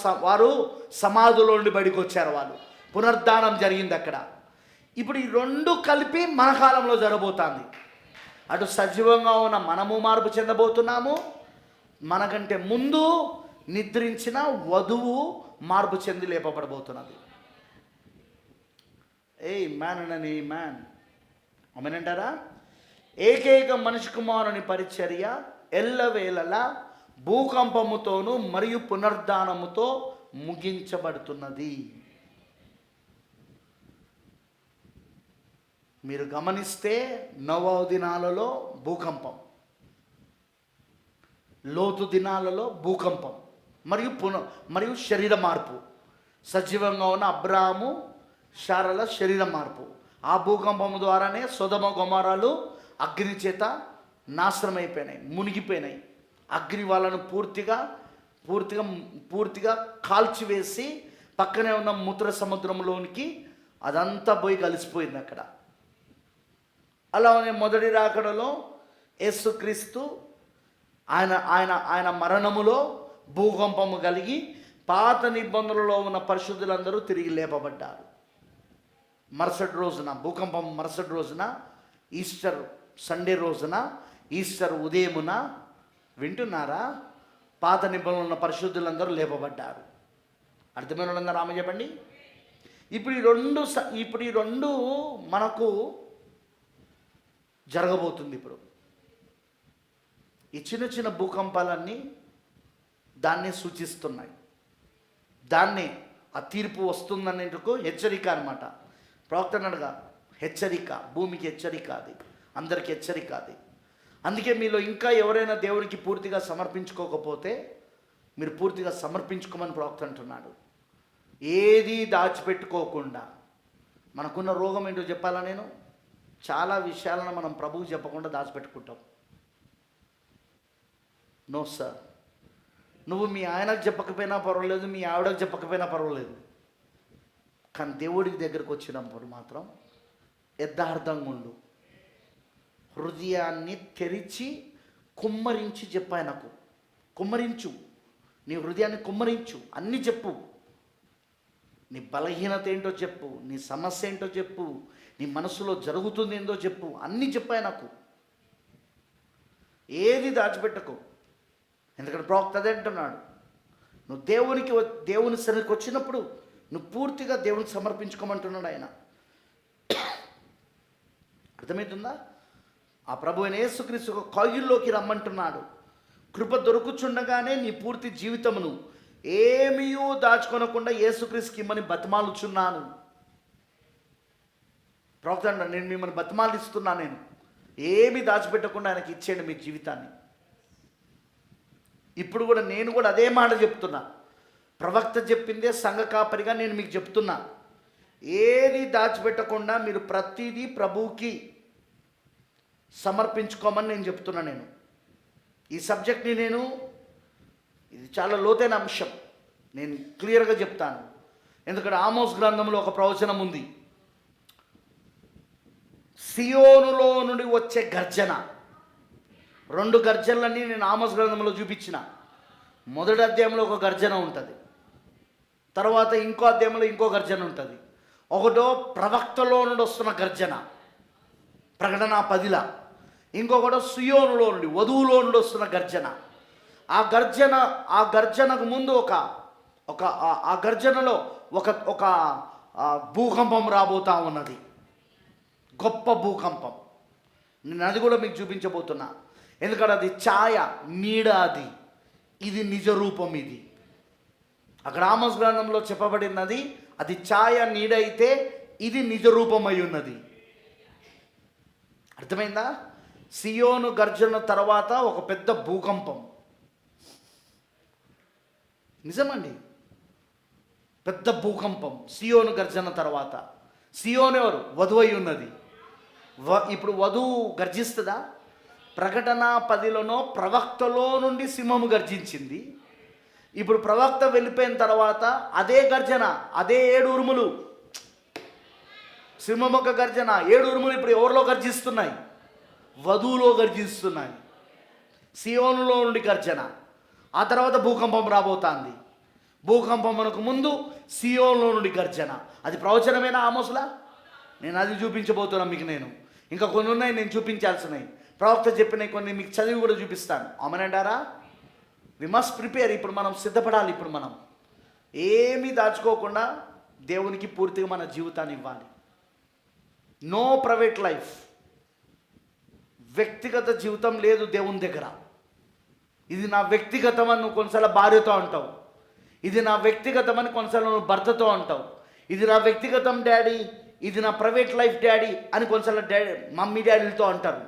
సమాధిలో నుండి బయటకు వచ్చారు. వాళ్ళు పునరుద్ధానం జరిగింది అక్కడ. ఇప్పుడు ఈ రెండు కలిపి మన కాలంలో జరగబోతుంది. అటు సజీవంగా ఉన్న మనము మార్పు చెందబోతున్నాము, మనకంటే ముందు నిద్రించిన వధువు మార్పు చెంది లేపబడబోతున్నది. మ్యాన్ అని మ్యాన్ అమనంటారా? ఏకైక మనిషి కుమారుని పరిచర్య ఎల్లవేళలా భూకంపముతోనూ మరియు పునరుద్ధానముతో ముగించబడుతున్నది. మీరు గమనిస్తే నోవహు దినాలలో భూకంపం, లోతు దినాలలో భూకంపం మరియు శరీర మార్పు. సజీవంగా ఉన్న అబ్రాహాము శారల శరీర మార్పు. ఆ భూకంపం ద్వారానే సొదొమ గొమొర్రాలు అగ్ని చేత నాశనం అయిపోయినాయి, మునిగిపోయినాయి. అగ్ని వాళ్ళను పూర్తిగా కాల్చివేసి పక్కనే ఉన్న మూత్ర సముద్రంలోనికి అదంతా పోయి కలిసిపోయింది అక్కడ. అలానే మొదటి రాకడలో యేసుక్రీస్తు ఆయన మరణములో భూకంపము కలిగి పాత నిబంధనలో ఉన్న పరిశుద్ధులందరూ తిరిగి లేపబడ్డారు. మరుసటి రోజున భూకంపం మరుసటి రోజున ఈస్టర్ సండే రోజున ఈస్టర్ ఉదయమున వింటున్నారా, పాత నిబంధనలో ఉన్న పరిశుద్ధులందరూ లేపబడ్డారు. అర్థమైన వాళ్ళందరూ ఆమె చెప్పండి. ఇప్పుడు ఈ రెండు మనకు జరగబోతుంది. ఇప్పుడు ఈ చిన్న చిన్న భూకంపాలన్నీ దాన్నే సూచిస్తున్నాయి. దాన్నే ఆ తీర్పు వస్తుందనేందుకు హెచ్చరిక అనమాట. ప్రవక్త అన్నాడుగా, హెచ్చరిక, భూమికి హెచ్చరిక, అది అందరికి హెచ్చరిక అది. అందుకే మీలో ఇంకా ఎవరైనా దేవునికి పూర్తిగా సమర్పించుకోకపోతే మీరు పూర్తిగా సమర్పించుకోమని ప్రవక్త అంటున్నాడు. ఏది దాచిపెట్టుకోకుండా. మనకున్న రోగం ఏంటో చెప్పాలా, నేను చాలా విషయాలను మనం ప్రభువు చెప్పకుండా దాచిపెట్టుకుంటాం. నో సార్, నువ్వు మీ ఆయనకు చెప్పకపోయినా పర్వాలేదు, మీ ఆవిడకు చెప్పకపోయినా పర్వాలేదు, కానీ దేవుడికి దగ్గరకు వచ్చినప్పుడు మాత్రం యథార్థంగా ఉండు. హృదయాన్ని తెరిచి కుమ్మరించి చెప్పు ఆయనకు. కుమ్మరించు, నీ హృదయాన్ని కుమ్మరించు, అన్నీ చెప్పు. నీ బలహీనత ఏంటో చెప్పు, నీ సమస్య ఏంటో చెప్పు, నీ మనసులో జరుగుతుంది ఏందో చెప్పు, అన్నీ చెప్పు ఆయనకు. ఏది దాచిపెట్టకు. ఎందుకంటే ప్రవక్త అదే అంటున్నాడు, నువ్వు దేవుని సన్నిధికి వచ్చినప్పుడు నువ్వు పూర్తిగా దేవునికి సమర్పించుకోమంటున్నాడు ఆయన. అర్థమవుతుందా? ఆ ప్రభు అయిన యేసుక్రీస్తు ఒక కౌగిల్లోకి రమ్మంటున్నాడు. కృప దొరుకుచుండగానే నీ పూర్తి జీవితమును ఏమీ దాచుకొనకుండా యేసుక్రీస్తుకి ఇమ్మని బతిమాలుచున్నాను. ప్రవక్త అన్నాడు, నేను మిమ్మల్ని బతిమాలిస్తున్నాను, నేను ఏమీ దాచిపెట్టకుండా ఆయనకి ఇచ్చేయండి మీ జీవితాన్ని. ఇప్పుడు కూడా నేను కూడా అదే మాట చెప్తున్నా. ప్రవక్త చెప్పిందే సంఘ కాపరిగా నేను మీకు చెప్తున్నా. ఏది దాచిపెట్టకుండా మీరు ప్రతిదీ ప్రభువుకి సమర్పించుకోమని నేను చెప్తున్నా. నేను ఈ సబ్జెక్ట్ని ఇది చాలా లోతైన అంశం, నేను క్లియర్గా చెప్తాను. ఎందుకంటే ఆమోస్ గ్రంథంలో ఒక ప్రవచనం ఉంది. సియోనులో నుండి వచ్చే గర్జన. 2 గర్జనలన్నీ నేను ఆమోస్ గ్రంథంలో చూపించిన. మొదటి అధ్యాయంలో ఒక గర్జన ఉంటుంది, తర్వాత ఇంకో అధ్యాయంలో ఇంకో గర్జన ఉంటుంది. ఒకటో ప్రవక్తలో నుండి వస్తున్న గర్జన, ప్రకటన 10. ఇంకొకటో సియోనులో నుండి, వధువులో నుండి వస్తున్న గర్జన. ఆ గర్జనకు ముందు ఆ గర్జనలో ఒక భూకంపం రాబోతా ఉన్నది, గొప్ప భూకంపం. నేను అది కూడా మీకు చూపించబోతున్నా. ఎందుకంటే అది ఛాయ, నీడ, ఇది నిజ రూపం. ఇది అక్కడ ఆమోస్ గ్రంథంలో చెప్పబడినది. అది ఛాయ, నీడ అయితే ఇది నిజ రూపమై ఉన్నది. అర్థమైందా? సియోను గర్జన తర్వాత ఒక పెద్ద భూకంపం. నిజమండి, పెద్ద భూకంపం సియోను గర్జన తర్వాత. సియోను ఎవరు? వధువై ఉన్నది. ఇప్పుడు వధువు గర్జిస్తుందా? ప్రకటన 10లోనో ప్రవక్తలో నుండి సింహము గర్జించింది. ఇప్పుడు ప్రవక్త వెళ్ళిపోయిన తర్వాత అదే గర్జన, అదే 7 ఉరుములు, సింహం ఒక గర్జన, 7 ఉరుములు ఇప్పుడు ఎవరిలో గర్జిస్తున్నాయి? వధువులో గర్జిస్తున్నాయి. సియోనులో నుండి గర్జన. ఆ తర్వాత భూకంపం రాబోతుంది. భూకంపమునకు ముందు సియోనులో నుండి గర్జన. అది ప్రవచనమేనా ఆమోసులా? నేను అది చూపించబోతున్నాను మీకు. నేను ఇంకా కొన్ని ఉన్నాయి నేను చూపించాల్సినవి. ప్రవక్త చెప్పినవి కొన్ని మీకు చదివి కూడా చూపిస్తాను. అవునంటారా? We must prepare. ఇప్పుడు మనం సిద్ధపడాలి. ఇప్పుడు మనం ఏమీ దాచుకోకుండా దేవునికి పూర్తిగా మన జీవితాన్ని ఇవ్వాలి. నో ప్రైవేట్ లైఫ్, వ్యక్తిగత జీవితం లేదు దేవుని దగ్గర. ఇది నా వ్యక్తిగతం అని నువ్వు కొన్నిసార్లు భార్యతో అంటావు, ఇది నా వ్యక్తిగతం అని కొన్నిసార్లు నువ్వు భర్తతో అంటావు, ఇది నా వ్యక్తిగతం డాడీ, ఇది నా ప్రైవేట్ లైఫ్ డాడీ అని కొన్నిసార్లు మమ్మీ డాడీలతో అంటారు.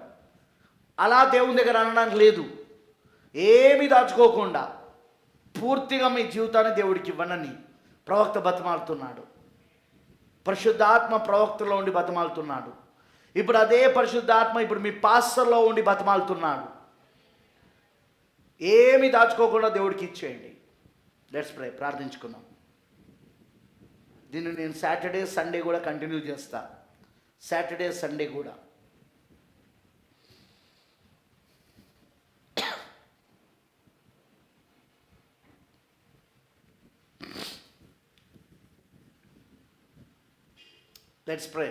అలా దేవుని దగ్గర అనడానికి లేదు. ఏమీ దాచుకోకుండా పూర్తిగా మీ జీవితాన్ని దేవుడికి ఇవ్వనని ప్రవక్త బతిమాలుతున్నాడు. పరిశుద్ధాత్మ ప్రవక్తలో ఉండి బతిమాలుతున్నాడు. ఇప్పుడు అదే పరిశుద్ధాత్మ ఇప్పుడు మీ పాస్టర్లో ఉండి బతిమాలుతున్నాడు. ఏమీ దాచుకోకుండా దేవుడికి ఇచ్చేయండి. లెట్స్ ప్రే, ప్రార్థించుకుందాం. దీన్ని నేను సాటర్డే సండే కూడా కంటిన్యూ చేస్తా. సాటర్డే సండే కూడా లెట్స్ ప్రే,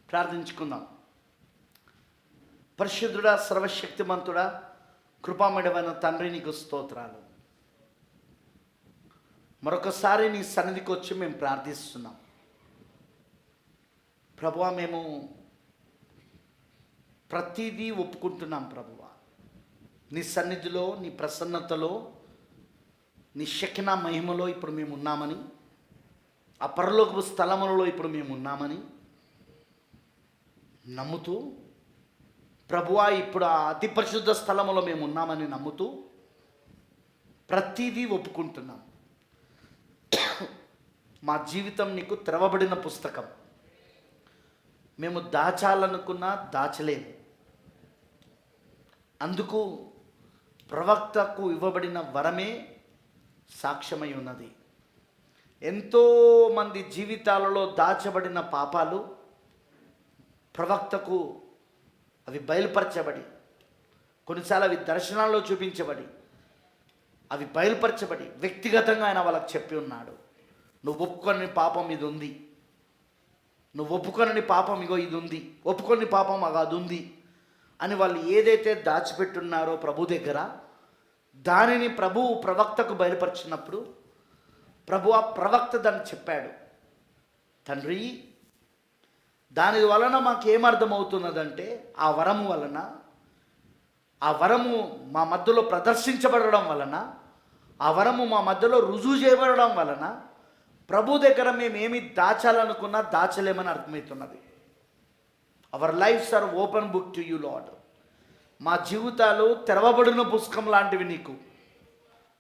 ప్రార్థించుకుందాం. పరిశుద్ధుడా, సర్వశక్తిమంతుడా, కృపామయుడైన తండ్రి, నీకు స్తోత్రాలు. మరొకసారి నీ సన్నిధికి వచ్చి మేము ప్రార్థిస్తున్నాం ప్రభువా. మేము ప్రతిదీ ఒప్పుకుంటున్నాం ప్రభువా. నీ సన్నిధిలో, నీ ప్రసన్నతలో, నీ షకినా మహిమలో ఇప్పుడు మేము ఉన్నామని, ఆ పరలోకపు స్థలములలో ఇప్పుడు మేము ఉన్నామని నమ్ముతూ ప్రభువా, ఇప్పుడు ఆ అతి పరిశుద్ధ స్థలములో మేము ఉన్నామని నమ్ముతూ ప్రతిదీ ఒప్పుకుంటున్నాం. మా జీవితం నీకు తెరవబడిన పుస్తకం. మేము దాచాలనుకున్నా దాచలేము. అందుకు ప్రవక్తకు ఇవ్వబడిన వరమే సాక్ష్యమై ఉన్నది. ఎంతోమంది జీవితాలలో దాచబడిన పాపాలు ప్రవక్తకు అవి బయలుపరచబడి, కొన్నిసార్లు అవి దర్శనాల్లో చూపించబడి, అవి బయలుపరచబడి వ్యక్తిగతంగా ఆయన వాళ్ళకి చెప్పి ఉన్నాడు. నువ్వు ఒప్పుకొని పాపం ఇది ఉంది, నువ్వు ఒప్పుకొనని పాపం ఇగో ఇది ఉంది, ఒప్పుకొని పాపం అది ఉంది అని వాళ్ళు ఏదైతే దాచిపెట్టున్నారో ప్రభు దగ్గర, దానిని ప్రభువు ప్రవక్తకు బయలుపరిచినప్పుడు ప్రభు ఆ ప్రవక్త దాన్ని చెప్పాడు. తండ్రి, దాని వలన మాకేమర్థమవుతున్నదంటే ఆ వరము వలన, ఆ వరము మా మధ్యలో ప్రదర్శించబడడం వలన, ఆ వరము మా మధ్యలో రుజువు చేయబడడం వలన ప్రభు దగ్గర మేమేమి దాచాలనుకున్నా దాచలేమని అర్థమవుతున్నది. Our lives are open book to you Lord. మా జీవితాలు తెరవబడిన పుస్తకం లాంటివి నీకు.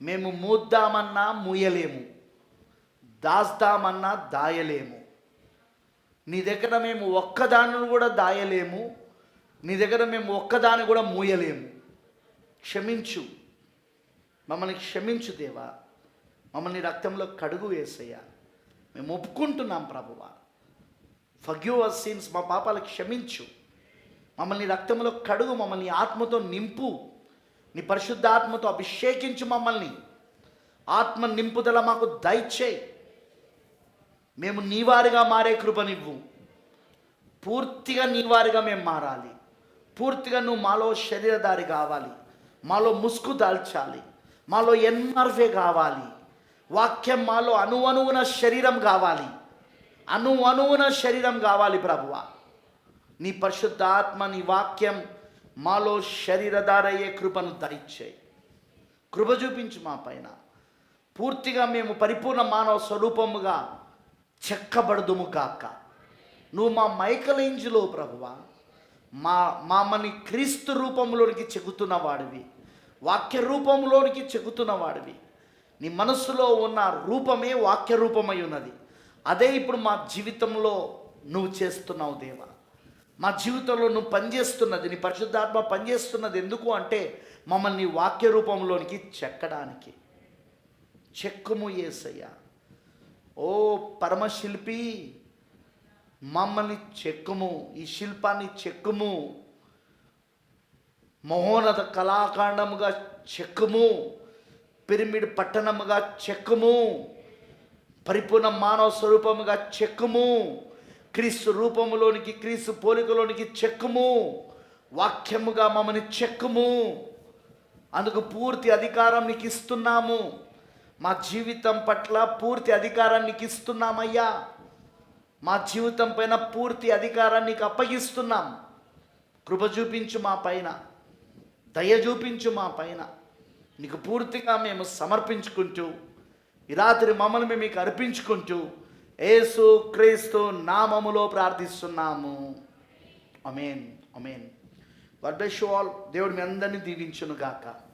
మేము మూద్దామన్నా మూయలేము, దాస్తామన్నా దాయలేము. నీ దగ్గర మేము ఒక్కదాన్ని కూడా దాయలేము, నీ దగ్గర మేము ఒక్కదాన్ని కూడా మూయలేము. క్షమించు, మమ్మల్ని క్షమించు దేవా. మమ్మల్ని రక్తంలో కడుగు వేసయ్యా. మేము ఒప్పుకుంటున్నాం ప్రభువా. ఫర్గివ్ అవర్ సిన్స్, మా పాపాలు క్షమించు. మమ్మల్ని రక్తంలో కడుగు, మమ్మల్ని ఆత్మతో నింపు, నీ పరిశుద్ధ ఆత్మతో అభిషేకించు. మమ్మల్ని ఆత్మ నింపుదల మాకు దయచేయి. మేము నీవారిగా మారే కృపనివ్వు. పూర్తిగా నీవారిగా మేము మారాలి. పూర్తిగా నువ్వు మాలో శరీరధారి కావాలి, మాలో ముసుగు దాల్చాలి, మాలో ఎన్ఆర్వే కావాలి. వాక్యం మాలో అణువణువున శరీరం కావాలి, అణువణువున శరీరం కావాలి ప్రభువా. నీ పరిశుద్ధ ఆత్మ, నీ వాక్యం మాలో శరీరధారయ్యే కృపను దయచేయి. కృప చూపించు మా పైన. పూర్తిగా మేము పరిపూర్ణ మానవ స్వరూపముగా చెక్కబడదుము గాక. నువ్వు మా మైకలేంజులో ప్రభువా, మమ్మల్ని క్రీస్తు రూపంలోనికి చెక్కుతున్న వాడివి, వాక్య రూపంలోనికి చెక్కుతున్న వాడివి. నీ మనస్సులో ఉన్న రూపమే వాక్య రూపమై ఉన్నది. అదే ఇప్పుడు మా జీవితంలో నువ్వు చేస్తున్నావు దేవా. మా జీవితంలో నువ్వు పనిచేస్తున్నది, నీ పరిశుద్ధాత్మ పనిచేస్తున్నది. ఎందుకు అంటే మమ్మల్ని వాక్య రూపంలోనికి చెక్కడానికి. చెక్కుము యేసయ్యా. ఓ పరమశిల్పి, మమ్మల్ని చెక్కుము, ఈ శిల్పాన్ని చెక్కుము, మహోన్నత కళాఖండముగా చెక్కుము, పిరమిడ్ పట్టణముగా చెక్కుము, పరిపూర్ణ మానవ స్వరూపముగా చెక్కుము, క్రీస్తు రూపములోనికి, క్రీస్తు పోలికలోనికి చెక్కుము, వాక్యముగా మమ్మల్ని చెక్కుము. అందుకు పూర్తి అధికారం నీకు ఇస్తున్నాము. మా జీవితం పట్ల పూర్తి అధికారాన్ని నీకు ఇస్తున్నామయ్యా. మా జీవితం పైన పూర్తి అధికారాన్ని నీకు అప్పగిస్తున్నాం. కృప చూపించు మా పైన, దయ చూపించు మా పైన. నీకు పూర్తిగా మేము సమర్పించుకుంటూ ఈ రాత్రి మమ్మల్ని మేము మీకు అర్పించుకుంటూ యేసు క్రీస్తు నామములో ప్రార్థిస్తున్నాము. ఆమేన్. ఆమేన్. God bless you all. దేవుడు మీ అందరినీ దీవించును గాక.